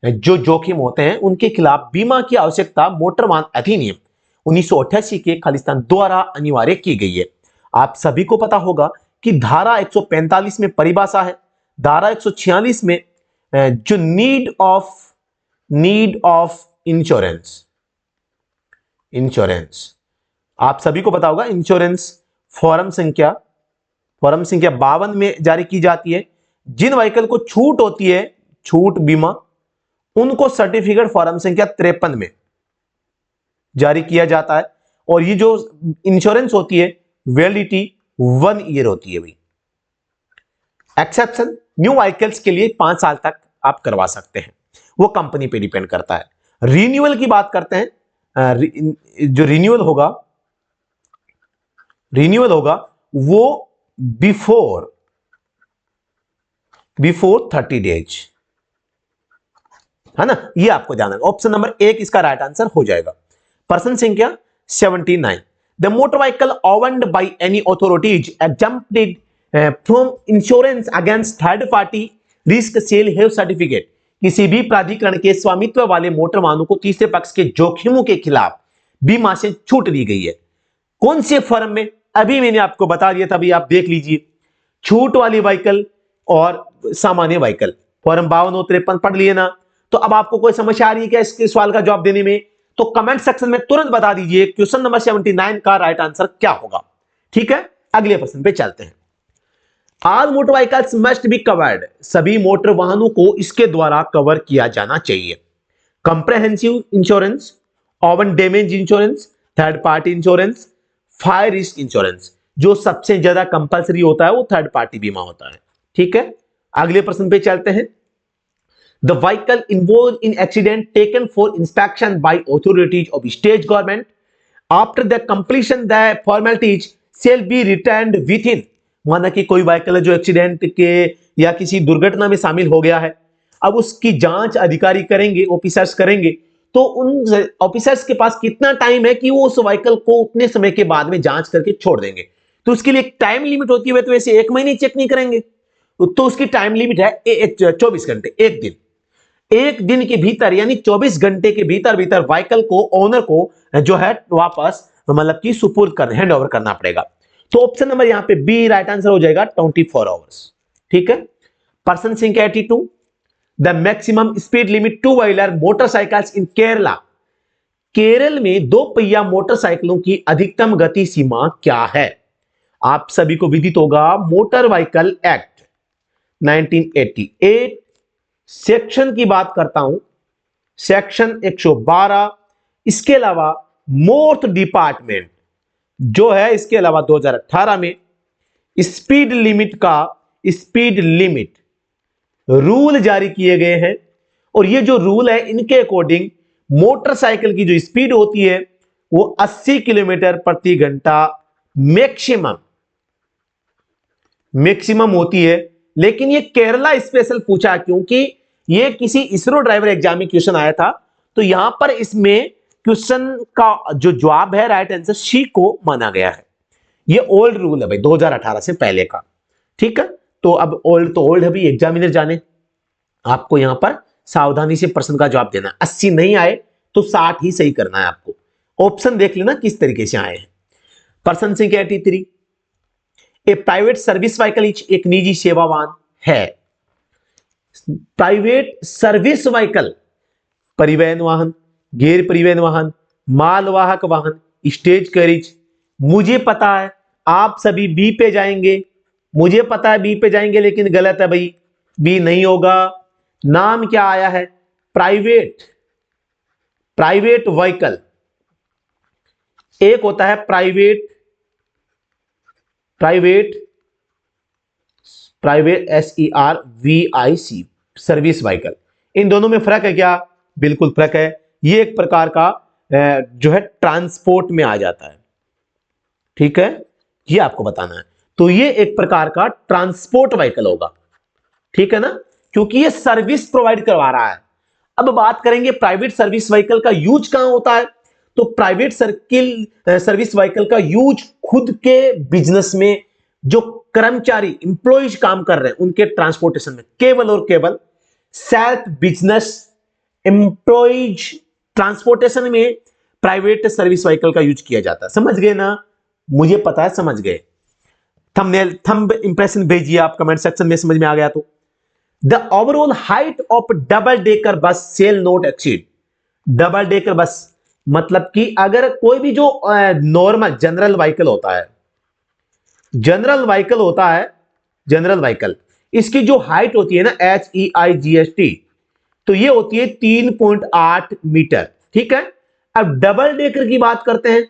जो जोखिम होते हैं उनके खिलाफ बीमा की आवश्यकता मोटर वाहन अधिनियम 1988 के खालिस्तान द्वारा अनिवार्य की गई है। आप सभी को पता होगा कि धारा 145 में परिभाषा है, धारा 146 में जो नीड ऑफ इंश्योरेंस आप सभी को पता होगा। इंश्योरेंस फॉर्म संख्या 52 में जारी की जाती है। जिन व्हीकल को छूट होती है, छूट बीमा, उनको सर्टिफिकेट फॉर्म संख्या 53 में जारी किया जाता है। और ये जो इंश्योरेंस होती है वैलिडिटी 1 ईयर होती है भाई। एक्सेप्शन न्यू व्हीकल्स के लिए 5 साल तक आप करवा सकते हैं, वो कंपनी पे डिपेंड करता है। रिन्यूअल की बात करते हैं, जो रिन्यूअल होगा वो बिफोर 30 डेज, है ना, ये आपको जाना है। ऑप्शन नंबर 1 इसका राइट आंसर हो जाएगा। प्रश्न संख्या 79, the motor vehicle owned by any authority is exempted from insurance against third party risk shall have certificate. किसी भी प्राधिकरण के स्वामित्व वाले मोटर वाहनों को तीसरे पक्ष के जोखिमों के खिलाफ बीमा से छूट दी गई है। कौन से फॉर्म में, अभी मैंने आपको बता दिया था, अभी आप देख लीजिए। छूट वाली व्हीकल और सामान्य व्हीकल, फॉर्म 52 और 53 पढ़ लिए ना। तो अब आपको कोई समस्या आ रही है क्या इसके सवाल का जवाब देने में, तो कमेंट सेक्शन में तुरंत बता दीजिए क्वेश्चन नंबर 79 का राइट आंसर क्या होगा, ठीक है। अगले प्रश्न पे चलते हैं। All motor vehicles must be covered, सभी मोटर वाहनों को इसके द्वारा कवर किया जाना चाहिए। Comprehensive insurance, oven damage insurance, third party insurance, fire risk insurance. जो सबसे ज्यादा कंपलसरी होता है वो थर्ड पार्टी बीमा होता है, ठीक है। अगले प्रश्न पे चलते हैं। The vehicle involved in accident taken for inspection by authorities of state government after the completion the formalities shall be returned within। माना कि कोई व्हीकल है जो एक्सीडेंट के या किसी दुर्घटना में शामिल हो गया है, अब उसकी जांच अधिकारी करेंगे, ऑफिसर्स करेंगे, तो उन ऑफिसर्स के पास कितना टाइम है कि वो उस व्हीकल को उतने समय के बाद में जांच करके छोड़ देंगे। तो उसके लिए एक टाइम लिमिट होती है, तो वैसे 1 महीने चेक नहीं करेंगे, तो उसकी टाइम लिमिट है 24 घंटे, 1 दिन। 1 दिन के भीतर यानी 24 घंटे के भीतर व्हीकल को ओनर को जो है वापस मतलब कि सुपुर्द कर हैंड ओवर करना पड़ेगा। तो ऑप्शन नंबर यहां पे बी राइट आंसर हो जाएगा 24 आवर्स, ठीक है। प्रश्न संख्या 82, the maximum speed limit two wheeler motorcycles in Kerala. Kerala में 2 पहिया मोटरसाइकिलों की अधिकतम गति सीमा क्या है। आप सभी को विदित होगा मोटर व्हीकल एक्ट 1988 सेक्शन की बात करता हूं, सेक्शन 112। इसके अलावा मोर्थ डिपार्टमेंट जो है, इसके अलावा 2018 में स्पीड लिमिट रूल जारी किए गए हैं। और ये जो रूल है इनके अकॉर्डिंग मोटरसाइकिल की जो स्पीड होती है वो 80 किलोमीटर प्रति घंटा मैक्सिमम होती है। लेकिन ये केरला स्पेशल पूछा क्योंकि ये किसी इसरो ड्राइवर एग्जाम में क्वेश्चन आया था, तो यहां पर इसमें क्वेश्चन का जो जवाब है राइट आंसर सी को माना गया है। ये ओल्ड रूल है भाई, 2018 से पहले का, ठीक है। तो अब ओल्ड तो ओल्ड है भाई, एग्जामिनर जाने, आपको यहां पर सावधानी से प्रश्न का जवाब देना। 80 नहीं आए तो 60 ही सही करना है आपको। ऑप्शन देख लेना किस तरीके से आए हैं। प्रश्न संख्या 83, ए प्राइवेट सर्विस व्हीकल एक निजी सेवा वाहन है। प्राइवेट सर्विस व्हीकल परिवहन वाहन, गैर परिवहन वाहन, मालवाहक वाहन, स्टेज कैरिज। मुझे पता है आप सभी बी पे जाएंगे, मुझे पता है बी पे जाएंगे, लेकिन गलत है भाई, बी नहीं होगा। नाम क्या आया है? Private vehicle. एक होता है प्राइवेट SERVIC सर्विस व्हीकल। इन दोनों में फर्क है क्या? बिल्कुल फर्क है। ये एक प्रकार का जो है ट्रांसपोर्ट में आ जाता है, ठीक है, ये आपको बताना है। तो ये एक प्रकार का ट्रांसपोर्ट व्हीकल होगा, ठीक है ना, क्योंकि ये सर्विस प्रोवाइड करवा रहा है। अब बात करेंगे प्राइवेट सर्विस व्हीकल का यूज कहां होता है। तो प्राइवेट सर्विस व्हीकल का यूज खुद के बिजनेस में जो कर्मचारी इंप्लॉइज काम कर रहे हैं उनके ट्रांसपोर्टेशन में, केवल और केवल सेल्फ बिजनेस एम्प्लॉइज ट्रांसपोर्टेशन में प्राइवेट सर्विस व्हीकल का यूज किया जाता है। समझ गए ना? मुझे पता है समझ गए। थंब इंप्रेशन भेजिए आप कमेंट सेक्शन में, समझ में आ गया तो। The overall height of double decker bus shall not exceed. Double decker bus मतलब कि अगर कोई भी जो नॉर्मल जनरल व्हीकल होता है, जनरल व्हीकल इसकी जो हाइट होती है ना, HEIGHT, तो ये होती है 3.8 मीटर, ठीक है। अब डबल डेकर की बात करते हैं।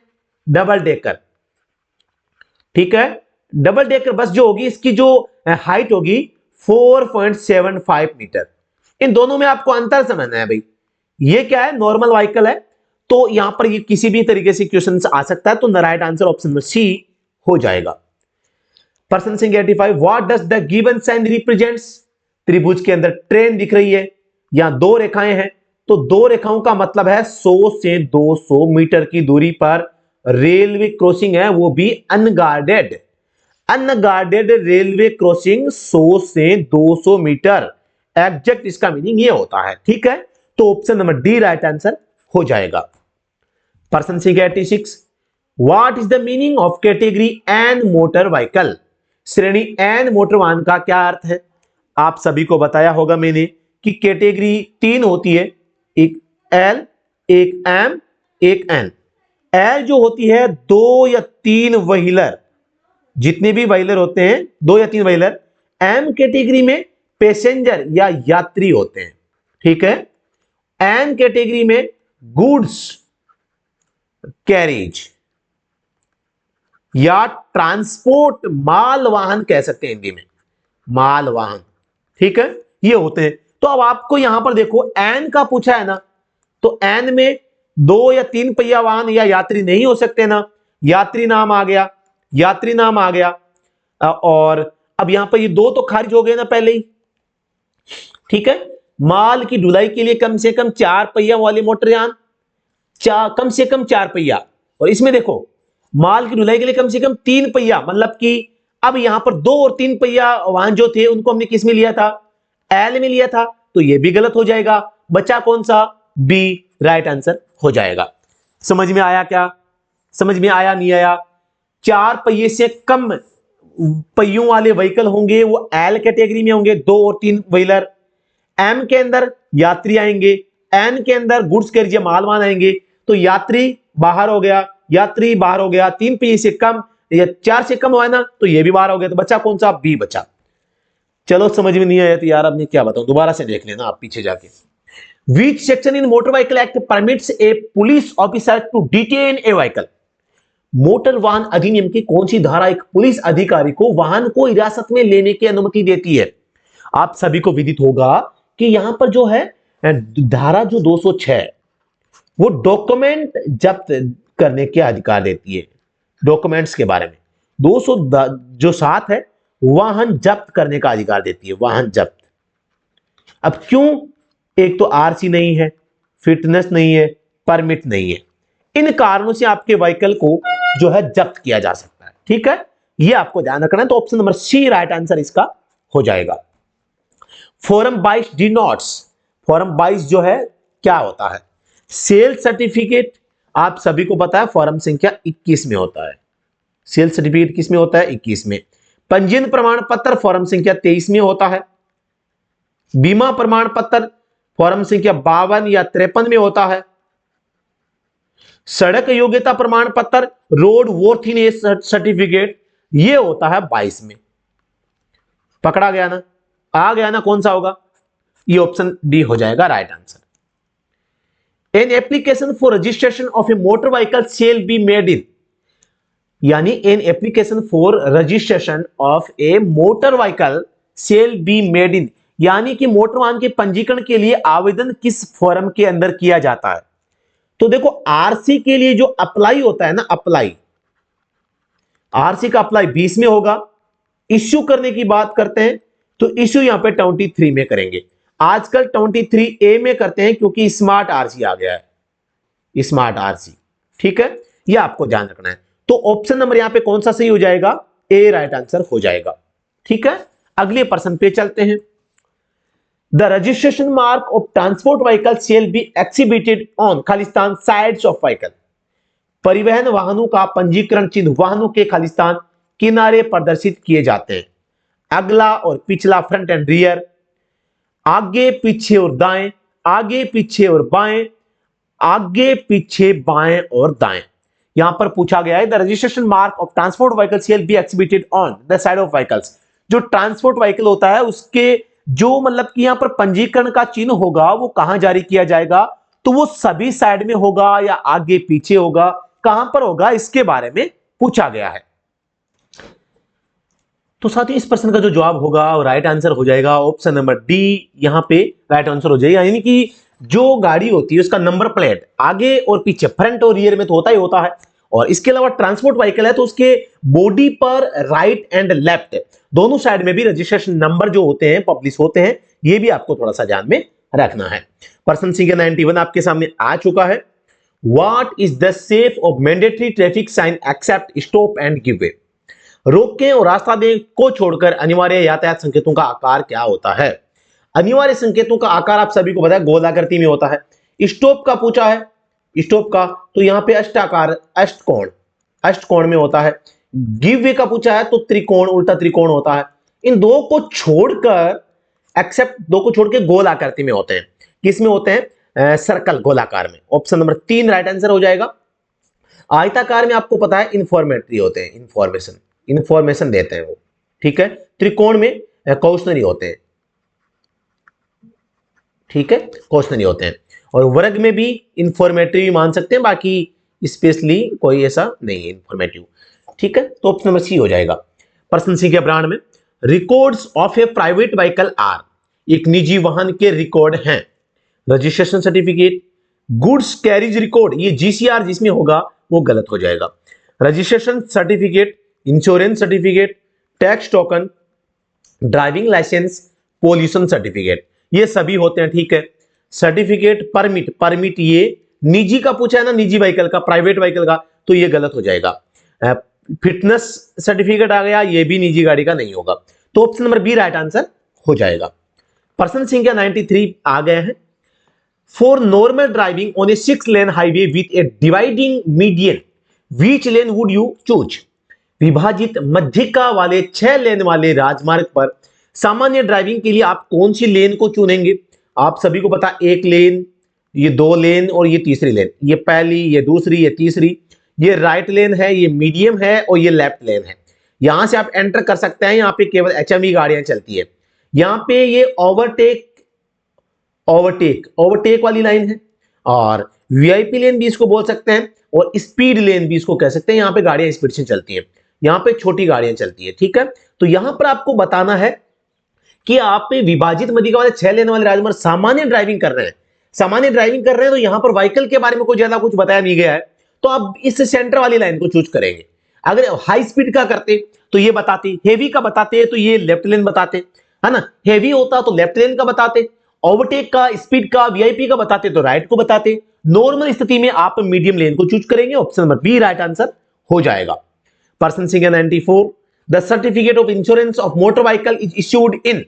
डबल डेकर, ठीक है, डबल डेकर बस जो होगी इसकी जो हाइट होगी 4.75 मीटर। इन दोनों में आपको अंतर समझना है भाई। ये क्या है? नॉर्मल व्हीकल है, तो यहां पर ये किसी भी तरीके से क्वेश्चन आ सकता है, तो right answer option number C हो जाएगा। पर्सन संख्या 85, what does the given sign represents. त्रिभुज के अंदर ट्रेन दिख रही है, यहां दो रेखाएं हैं, तो दो रेखाओं का मतलब है 100 से 200 मीटर की दूरी पर रेलवे क्रॉसिंग है, वो भी अनगार्डेड रेलवे क्रॉसिंग 100 से 200 मीटर। एग्जैक्ट इसका मीनिंग ये होता है, ठीक है। तो option number D right answer हो जाएगा। पर्सन संख्या 86, what is the meaning of category N motor vehicle. श्रेणी एन मोटर वाहन का क्या अर्थ है? आप सभी को बताया होगा मैंने कि कैटेगरी 3 होती है, एक एल, एक एम, एक एन। एल जो होती है 2 या 3 व्हीलर, जितने भी व्हीलर होते हैं 2 या 3 व्हीलर। एम कैटेगरी में पैसेंजर या यात्री होते हैं, ठीक है। एन कैटेगरी में गुड्स कैरेज या ट्रांसपोर्ट, माल वाहन कह सकते हैं हिंदी में, माल वाहन, ठीक है, ये होते हैं। तो अब आपको यहां पर देखो एन का पूछा है ना, तो एन में 2 या 3 पहिया वाहन या यात्री नहीं हो सकते ना, यात्री नाम आ गया, और अब यहां पर ये 2 तो खारिज हो गए ना पहले ही, ठीक है। माल की ढुलाई के लिए कम से कम 4 पहिया वाले मोटरयान, कम से कम 4 पहिया, और इसमें देखो माल की ढुलाई के लिए कम से कम 3 पहिया, मतलब कि अब यहां पर 2 और 3 पहिया वाहन जो थे उनको हमने किस में लिया था? एल में लिया था, तो यह भी गलत हो जाएगा। बचा कौन सा? बी राइट आंसर हो जाएगा। समझ में आया क्या? समझ में आया नहीं आया? 4 पहिए से कम पहियों वाले व्हीकल होंगे वो एल कैटेगरी में होंगे, 2 और 3 व्हीलर। एम के अंदर यात्री आएंगे, एन के अंदर गुड्स कैरियर मालवान आएंगे, तो यात्री बाहर हो गया, 3 पहिए से कम या 4 से कम हुआ ना, तो ये भी बाहर हो गया, तो बचा कौन सा? बी बचा। चलो समझ में नहीं आया तो यार अब मैं क्या बताऊं, दोबारा से देख लेना आप पीछे जाके। Which section in Motor Vehicle Act permits a police officer to detain a vehicle? Motor वाहन अधिनियम की कौन सी धारा एक पुलिस अधिकारी को वाहन को हिरासत में लेने की अनुमति देती है? आप सभी को विदित होगा कि यहां पर जो है धारा जो 206 वो डॉक्यूमेंट जब्त करने के अधिकार देती है, डॉक्यूमेंट्स के बारे में। 200 जो 7 है वाहन जब्त करने का अधिकार देती है, वाहन जब्त। अब क्यों? एक तो आरसी नहीं है, फिटनेस नहीं है, परमिट नहीं है, इन कारणों से आपके व्हीकल को जो है जब्त किया जा सकता है, ठीक है, ये आपको ध्यान रखना है। तो option number C right answer इसका हो जाएगा। फॉर्म 22 डिनोट्स, फॉर्म 22 जो है क्या होता है? सेल सर्टिफिकेट, आप सभी को पता है फॉर्म संख्या 21 में होता है। सेल सर्टिफिकेट किस में होता है? 21 में। पंजीयन प्रमाण पत्र फॉर्म संख्या 23 में होता है। बीमा प्रमाण पत्र फॉर्म संख्या 52 या 53 में होता है। सड़क योग्यता प्रमाण पत्र रोड वॉर्थीनेस सर्टिफिकेट ये होता है 22 में। पकड़ा गया ना, आ गया ना, कौन सा होगा? ये ऑप्शन डी हो जाएगा right answer. An application for registration of a motor vehicle shall be made in, यानी an application for registration of a motor vehicle shall be made in, यानी कि मोटर वाहन के पंजीकरण के लिए आवेदन किस फॉर्म के अंदर किया जाता है? तो देखो आरसी के लिए जो अप्लाई होता है ना, अप्लाई, आरसी का अप्लाई 20 में होगा। इश्यू करने की बात करते हैं तो इश्यू यहां पे 23 में करेंगे। आजकल 23A में करते हैं क्योंकि स्मार्ट आरसी आ गया है, स्मार्ट आरसी। ठीक है, यह आपको ध्यान रखना है। तो ऑप्शन नंबर यहां पे कौन सा सही हो जाएगा? ए राइट आंसर हो जाएगा। ठीक है, अगले प्रश्न पे चलते हैं। The registration mark of transport vehicle shall be exhibited on खालिस्तान साइड्स ऑफ व्हीकल, परिवहन वाहनों का पंजीकरण चिन्ह वाहनों के खालिस्तान किनारे प्रदर्शित किए जाते हैं। अगला और पिछला, फ्रंट एंड रियर, आगे पीछे और दाएं, आगे पीछे और बाएं, आगे पीछे बाएं और दाएं। यहां पर पूछा गया है the registration mark of transport vehicle shall be exhibited on the side of vehicles. जो ट्रांसपोर्ट व्हीकल होता है उसके जो मतलब कि यहां पर पंजीकरण का चिन्ह होगा वो कहां जारी किया जाएगा? तो वो सभी साइड में होगा या आगे पीछे होगा, कहां पर होगा, इसके बारे में पूछा गया है। तो साथियों इस प्रश्न का जो जवाब होगा वो राइट आंसर हो जाएगा ऑप्शन नंबर डी, यहां पे राइट आंसर हो जाएगा। यानी कि जो गाड़ी होती है उसका नंबर प्लेट आगे और पीछे, फ्रंट और रियर में तो होता ही होता है, और इसके अलावा ट्रांसपोर्ट व्हीकल है तो उसके बॉडी पर राइट एंड लेफ्ट दोनों साइड में भी रजिस्ट्रेशन नंबर जो होते हैं पब्लिश होते हैं। ये भी आपको थोड़ा सा ध्यान में रखना है। प्रश्न संख्या 91 आपके सामने आ चुका है। What is the shape of mandatory traffic sign except stop and give way? रोकें और रास्ता दें को छोड़कर अनिवार्य यातायात संकेतों का आकार क्या होता है? अनिवार्य संकेतों का आकार आप सभी को पता है गोलाकृति में होता है। स्टॉप का पूछा है, स्टॉप का तो यहां पे अष्टाकार, अष्टकोण में होता है। गिव वे का पूछा है तो त्रिकोण, उल्टा त्रिकोण होता है। इन दो को छोड़कर, एक्सेप्ट दो को छोड़ के गोल आकृति में होते हैं। किस में होते हैं? सर्कल, गोलाकार में। ऑप्शन नंबर 3 राइट आंसर हो जाएगा। आयताकार में आपको पता है इंफॉर्मेटरी होते हैं, इंफॉर्मेशन देते हैं वो। ठीक है, त्रिकोण में क्वेश्चनरी होते हैं। ठीक है, क्वेश्चनरी होते हैं। और वर्ग में भी इंफॉर्मेटिव मान सकते हैं, बाकी स्पेशली कोई ऐसा नहीं है इंफॉर्मेटिव। ठीक है, तो ऑप्शन नंबर सी हो जाएगा। प्रश्न संख्या 92 में records of a private vehicle are, एक निजी वाहन के रिकॉर्ड हैं। Registration certificate, goods carriage record, ये जीसीआर जिसमें होगा वो गलत हो जाएगा। Registration certificate, insurance certificate, tax token, driving licence, pollution certificate, ये सभी होते हैं। ठीक है, सर्टिफिकेट, परमिट ये निजी का पूछा है ना, निजी व्हीकल का, प्राइवेट व्हीकल का, तो ये गलत हो जाएगा। फिटनेस सर्टिफिकेट आ गया, ये भी निजी गाड़ी का नहीं होगा, तो option number B right answer हो जाएगा। प्रश्न संख्या 93 आ गए हैं। For normal driving on a 6 lane highway with a dividing median which lane would you choose? विभाजित मध्यिका वाले 6 लेन वाले राजमार्ग पर सामान्य ड्राइविंग के लिए आप कौन सी लेन को चुनेंगे? आप सभी को पता, एक लेन, ये 2 लेन और ये तीसरी लेन, ये पहली, ये दूसरी, ये तीसरी, ये राइट लेन है, ये मीडियम है और ये लेफ्ट लेन है। यहां से आप एंटर कर सकते हैं। यहां पे केवल एचएमवी गाड़ियां चलती है। यहां पे ये ओवरटेक वाली लाइन है, और वीआईपी लेन भी इसको बोल सकते हैं, और स्पीड लेन भी इसको कह सकते हैं। यहां पे गाड़ियां स्पीड से चलती हैं, यहां पे छोटी गाड़ियां चलती है। ठीक है, तो यहां पर आपको बताना है कि आप विभाजित मध्यिका वाले 6 लेन वाले राजमार्ग सामान्य ड्राइविंग कर रहे हैं। सामान्य ड्राइविंग कर रहे हैं तो यहां पर व्हीकल के बारे में कोई ज्यादा कुछ बताया नहीं गया है, तो आप इस सेंटर वाली लाइन को चूज करेंगे। अगर हाई स्पीड का करते तो ये बताते, हेवी का बताते तो ये लेफ्ट लेन बताते, है ना। हेवी होता तो लेफ्ट लेन का बताते, ओवरटेक का, स्पीड का, वीआईपी का बताते तो राइट को बताते। नॉर्मल स्थिति में आप मीडियम लेन को चूज करेंगे। Option number B right answer हो जाएगा। प्रश्न संख्या 94, the certificate of insurance of motor vehicle is issued in.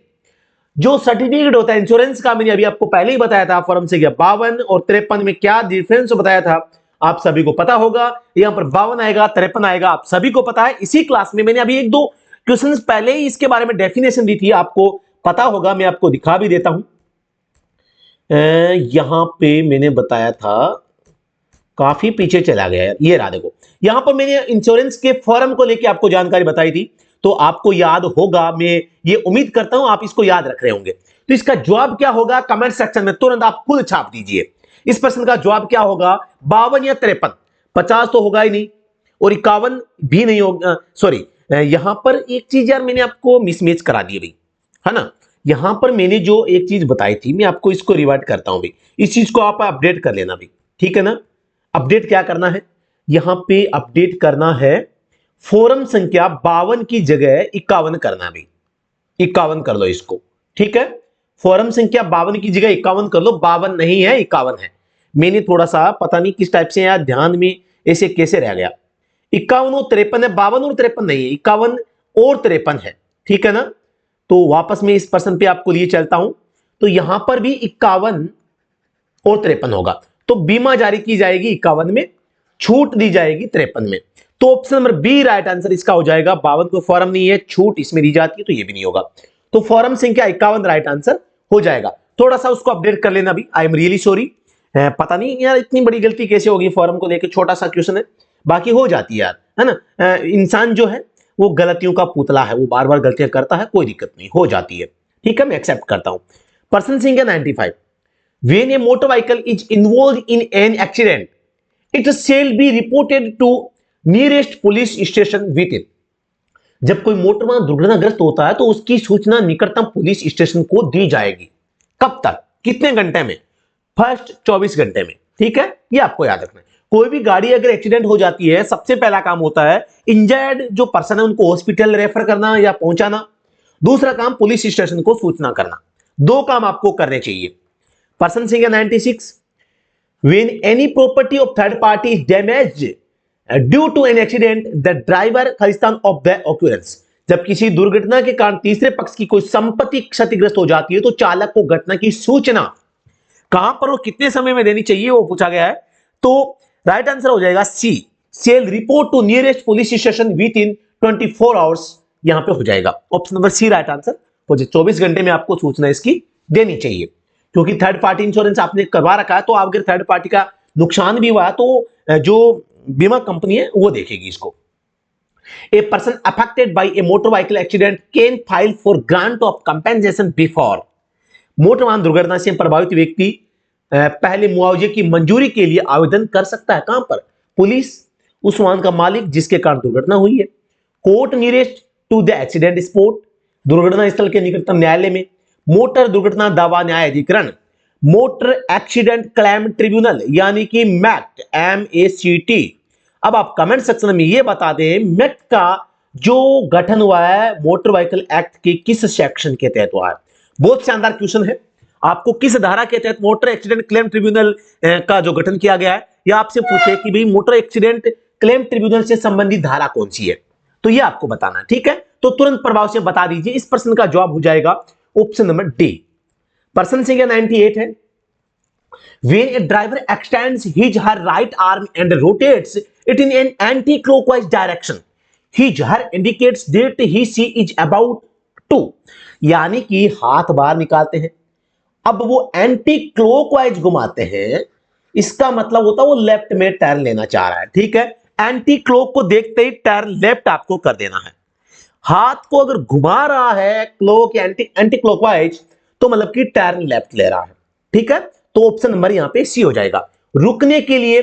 जो सर्टिफिकेट होता है इंश्योरेंस का, मैंने अभी आपको पहले ही बताया था, फॉर्म संख्या 52 और 53 में क्या डिफरेंस बताया था, आप सभी को पता होगा। यहां पर 52 आएगा, 53 आएगा, आप सभी को पता है। इसी क्लास में मैंने अभी 1-2 क्वेश्चन पहले ही इसके बारे में डेफिनेशन दी थी, आपको पता होगा, मैं आपको दिखा भी देता हूं। यहां पे मैंने बताया था, काफी पीछे चला गया यार, ये रहा देखो, यहां पर मैंने इंश्योरेंस के फॉर्म को लेकर आपको जानकारी बताई थी, तो आपको याद होगा, मैं ये उम्मीद करता हूं आप इसको याद रख रहे होंगे। तो इसका जवाब क्या होगा कमेंट सेक्शन में तुरंत आप खुद छाप दीजिए। इस प्रश्न का जवाब क्या होगा, 52 या 53, 50 तो होगा ही नहीं और 51 भी नहीं होगा। सॉरी, यहां पर एक चीज यार मैंने आपको मिसमैच करा दी भाई, है ना। यहां पर मैंने जो एक चीज बताई थी, मैं आपको इसको रिवाइट करता हूं भाई, इस चीज को आप अपडेट कर लेना भाई, ठीक है ना। अपडेट क्या करना है, यहां पे अपडेट करना है फोरम संख्या 52 की जगह 51 करना भाई, 51 कर लो इसको, ठीक है। फोरम संख्या 52 की जगह 51 कर लो, 52 नहीं है 51 है। मैंने थोड़ा सा पता नहीं किस टाइप से यार ध्यान में ऐसे कैसे रह गया, 51 और 53 है, 52 और 53 नहीं है, 51 और 53 है, ठीक है ना। तो वापस मैं इस पर्सन पे आपको लिए चलता हूं, तो यहां पर भी 51 और 53 होगा, तो बीमा जारी की जाएगी 51 में, छूट दी जाएगी 53 में। तो option number B right answer इसका हो जाएगा। 52 को फॉर्म नहीं है, छूट इसमें दी जाती है, तो ये भी नहीं होगा। तो फॉर्म संख्या 51 राइट आंसर हो जाएगा। थोड़ा सा उसको अपडेट कर लेना भी, आई एम रियली सॉरी, पता नहीं यार इतनी बड़ी गलती कैसे होगी, फॉर्म को लेकर छोटा सा क्वेश्चन है, बाकी हो जाती है यार, है ना। इंसान जो है वो गलतियों का पुतला है, वो बार बार गलतियां करता है, कोई दिक्कत नहीं, हो जाती है, ठीक है, मैं एक्सेप्ट करता हूं। पर्सन संख्या 95, when a motor vehicle is involved in an accident, it shall be reported to nearest police station within। जब कोई मोटर वाहन दुर्घटनाग्रस्त होता है तो उसकी सूचना निकटतम पुलिस स्टेशन को दी जाएगी। कब तक, कितने घंटे में, फर्स्ट 24 घंटे में, ठीक है, ये आपको याद रखना है। कोई भी गाड़ी अगर एक्सीडेंट हो जाती है, सबसे पहला काम होता है इंजर्ड जो पर्सन है उनको हॉस्पिटल रेफर करना या पहुंचाना, दूसरा काम पुलिस स्टेशन को सूचना करना, दो काम आपको करने चाहिए। पर्सन संख्या 96, when any property of third party is damaged due to an accident, the driver Khalistan of the occurrence। जब किसी दुर्घटना के कारण तीसरे पक्ष की कोई संपत्ति क्षतिग्रस्त हो जाती है तो चालक को घटना की सूचना कहां पर और कितने समय में देनी चाहिए वो पूछा गया है। तो राइट आंसर हो जाएगा C, shall report to nearest police station within 24 hours, यहां पे हो जाएगा option number C right answer हो जाए। 24 घंटे में आपको सूचना इसकी देनी चाहिए, क्योंकि थर्ड पार्टी इंश्योरेंस आपने करवा रखा है, तो अगर थर्ड पार्टी का नुकसान भी हुआ तो जो बीमा कंपनी है वो देखेगी इसको। A person affected by A motor vehicle accident can file for grant of compensation before. Motor वाहन दुर्घटना से प्रभावित व्यक्ति पहले मुआवजे की मंजूरी के लिए आवेदन कर सकता है। कहां पर, पुलिस, उस वाहन का मालिक जिसके कारण दुर्घटना हुई है, court nearest to the accident spot, दुर्घटना स्थल के निकटतम न्यायालय में, मोटर दुर्घटना दावा न्याय अधिकरण, मोटर एक्सीडेंट क्लेम ट्रिब्यूनल यानी कि मैक्ट, MACT। अब आप कमेंट सेक्शन में ये बता दें मैक्ट का जो गठन हुआ है मोटर व्हीकल एक्ट के किस सेक्शन के तहत हुआ है। बहुत शानदार क्वेश्चन है, आपको किस धारा के तहत मोटर एक्सीडेंट क्लेम ट्रिब्यूनल का जो गठन किया गया है, या आपसे पूछे कि भाई मोटर एक्सीडेंट क्लेम ट्रिब्यूनल से संबंधित धारा कौन सी है, तो ये आपको बताना, ठीक है। तो तुरंत प्रभाव से बता दीजिए, इस प्रश्न का जवाब हो जाएगा ऑप्शन नंबर डी। पर्सन संख्या 98 है, when a driver extends his her right arm and rotates it in an anti-clockwise direction, his her indicates that he she is about to, यानी कि हाथ बाहर निकालते हैं, अब वो एंटी क्लॉकवाइज घुमाते हैं, इसका मतलब होता है वो लेफ्ट में टर्न लेना चाह रहा है, ठीक है। एंटी क्लॉक को देखते ही टर्न लेफ्ट आपको कर देना है। हाथ को अगर घुमा रहा है क्लॉक या एंटी क्लॉकवाइज तो मतलब कि टर्न लेफ्ट ले रहा है, ठीक है। तो ऑप्शन नंबर यहां पे सी हो जाएगा। रुकने के लिए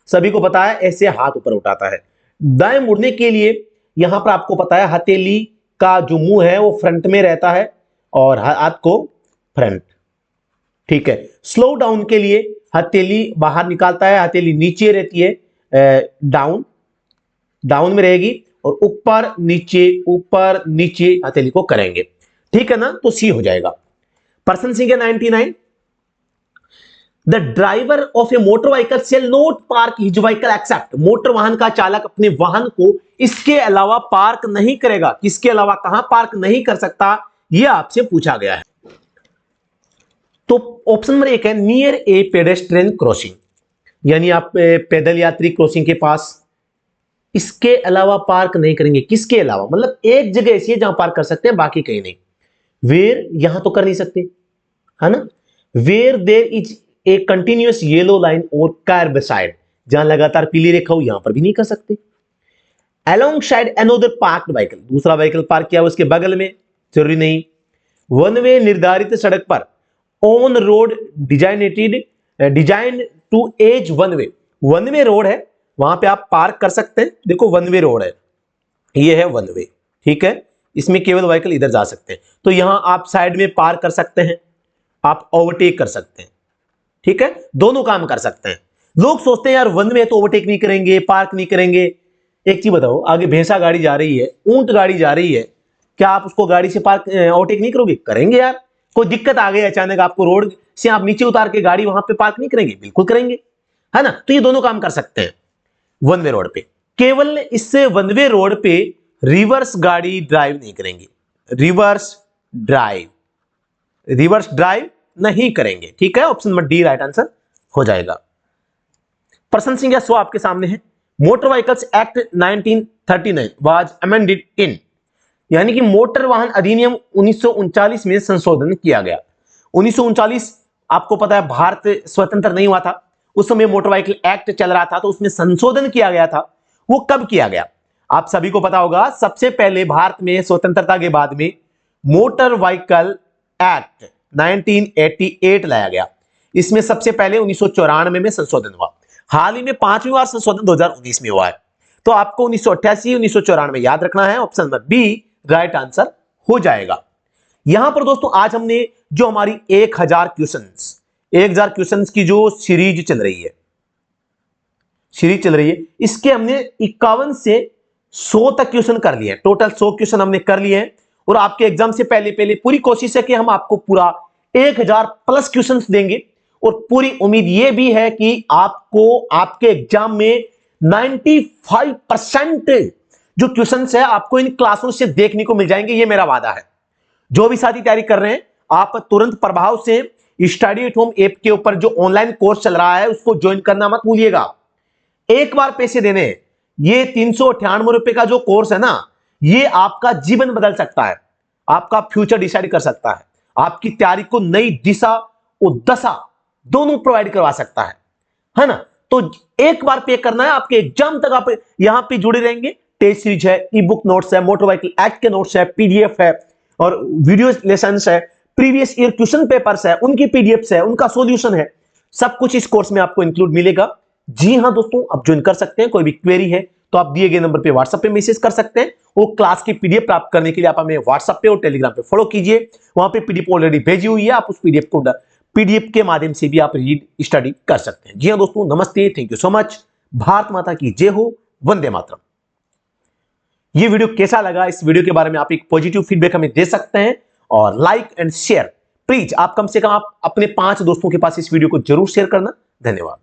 सभी को पता है ऐसे हाथ ऊपर उठाता है, दाएं मुड़ने के लिए यहां पर आपको पता है हथेली का जो मुंह है वो फ्रंट में रहता है और हाथ को फ्रंट, ठीक है। स्लो डाउन के लिए हथेली बाहर निकालता है, हथेली नीचे रहती है, डाउन डाउन में रहेगी, और ऊपर नीचे हथेली को करेंगे, ठीक है ना। तो सी हो जाएगा। पर्सन संख्या 99, the driver of a motor vehicle shall not park his vehicle except, motor वाहन का चालक अपने वाहन को इसके अलावा पार्क नहीं करेगा, किसके अलावा कहां पार्क नहीं कर सकता, यह आपसे पूछा गया है। तो ऑप्शन नंबर 1 है नियर ए पेडेस्ट्रियन क्रॉसिंग, यानी आप पैदल यात्री क्रॉसिंग के पास, इसके अलावा पार्क नहीं करेंगे। किसके अलावा? मतलब एक जगह ऐसी है जहां पार्क कर सकते हैं, बाकी कहीं नहीं। वेयर यहां तो कर नहीं सकते, है ना। Where there is a continuous yellow line और कर्व साइड, जहां लगातार पीली रेखा हो, यहां पर भी नहीं कर सकते। Along side another parked vehicle, दूसरा व्हीकल पार्क किया उसके बगल में, जरूरी नहीं। वन वे निर्धारित सड़क पर, on road design to as one way road है, वहां पे आप पार्क कर सकते हैं। देखो वन वे रोड है, ये है वन वे, ठीक है। इसमें केवल व्हीकल इधर जा सकते हैं, तो यहां आप साइड में पार्क कर सकते हैं, आप ओवरटेक कर सकते हैं, ठीक है। दोनों काम कर सकते हैं। लोग सोचते हैं यार वन वे तो ओवरटेक नहीं करेंगे, पार्क नहीं करेंगे। एक चीज बताओ, आगे भैंसा गाड़ी जा रही है, ऊंट गाड़ी जा रही है, क्या आप उसको गाड़ी से पार्क ओवरटेक नहीं करोगे? करेंगे यार। कोई दिक्कत आ गई अचानक आपको रोड से, आप नीचे उतार के गाड़ी वहां पे पार्क नहीं करेंगे? बिल्कुल करेंगे, है ना। तो ये दोनों काम कर सकते हैं वन वे रोड पे। केवल इससे वन वे रोड पे रिवर्स गाड़ी ड्राइव नहीं करेंगे, रिवर्स ड्राइव नहीं करेंगे, ठीक है। Option number D right answer हो जाएगा। प्रश्न संख्या 100 आपके सामने है। Motor vehicles act 1939 was amended in, यानी कि मोटर वाहन अधिनियम 1939 में संशोधन किया गया। 1939 आपको पता है भारत स्वतंत्र नहीं हुआ था, उस समय मोटर व्हीकल एक्ट चल रहा था, तो उसमें संशोधन किया गया था। वो कब किया गया? आप सभी को पता होगा, सबसे पहले भारत में स्वतंत्रता के बाद में मोटर व्हीकल एक्ट 1988 लाया गया। इसमें सबसे पहले 1994 में संशोधन हुआ। हाल ही में 5वीं बार संशोधन 2019 में हुआ है। तो आपको 1988 1994 याद रखना है। Option number B right answer हो जाएगा। यहां पर दोस्तों आज हमने जो हमारी 1000 क्वेश्चंस की जो सीरीज चल रही है, इसके हमने 51 से 100 तक क्वेश्चन कर लिए हैं। टोटल 100 क्वेश्चन हमने कर लिए हैं, और आपके एग्जाम से पहले पूरी कोशिश है कि हम आपको पूरा 1000 प्लस क्वेश्चंस देंगे, और पूरी उम्मीद यह भी है कि आपको आपके एग्जाम में 95% जो क्वेश्चंस है आपको इन क्लासों से देखने को मिल जाएंगे। ये मेरा वादा है। जो भी साथी तैयारी कर रहे हैं, आप तुरंत प्रभाव से स्टडी एट होम ऐप के ऊपर जो ऑनलाइन कोर्स चल रहा है उसको ज्वाइन करना मत भूलिएगा। एक बार पैसे देने, ये 398 रुपए का जो कोर्स है ना, ये आपका जीवन बदल सकता है, आपका फ्यूचर डिसाइड कर सकता है, आपकी तैयारी को नई दिशा और दशा दोनों प्रोवाइड करवा सकता है ना। तो एक बार पे करना है, आपके एग्जाम तक आप यहां पे जुड़े रहेंगे। टेस्ट सीरीज है, ई बुक नोट्स है, मोटर व्हीकल एक्ट के नोट्स है, पीडीएफ है, और वीडियो लेसन्स है, प्रीवियस ईयर क्वेश्चन पेपर्स है, उनकी पीडीएफ है, उनका सॉल्यूशन है, सब कुछ इस कोर्स में आपको इंक्लूड मिलेगा। जी हां दोस्तों, आप ज्वाइन कर सकते हैं। कोई भी क्वेरी है तो आप दिए गए नंबर पे व्हाट्सएप पे मैसेज कर सकते हैं। वो क्लास की पीडीएफ प्राप्त करने के लिए आप हमें व्हाट्सएप पे और टेलीग्राम पे फॉलो कीजिए। वहां पे पीडीएफ ऑलरेडी भेजी हुई है, आप उस पीडीएफ के माध्यम से भी आप रीड स्टडी कर सकते हैं। जी हां दोस्तों, नमस्ते, thank you so much. Bharat माता की जय हो, वंदे मातरम। ये वीडियो कैसा लगा, इस वीडियो के बारे में आप एक पॉजिटिव फीडबैक हमें दे सकते हैं, और लाइक एंड शेयर प्लीज आप कम से कम आप अपने 5 दोस्तों के पास इस वीडियो को जरूर शेयर करना। धन्यवाद।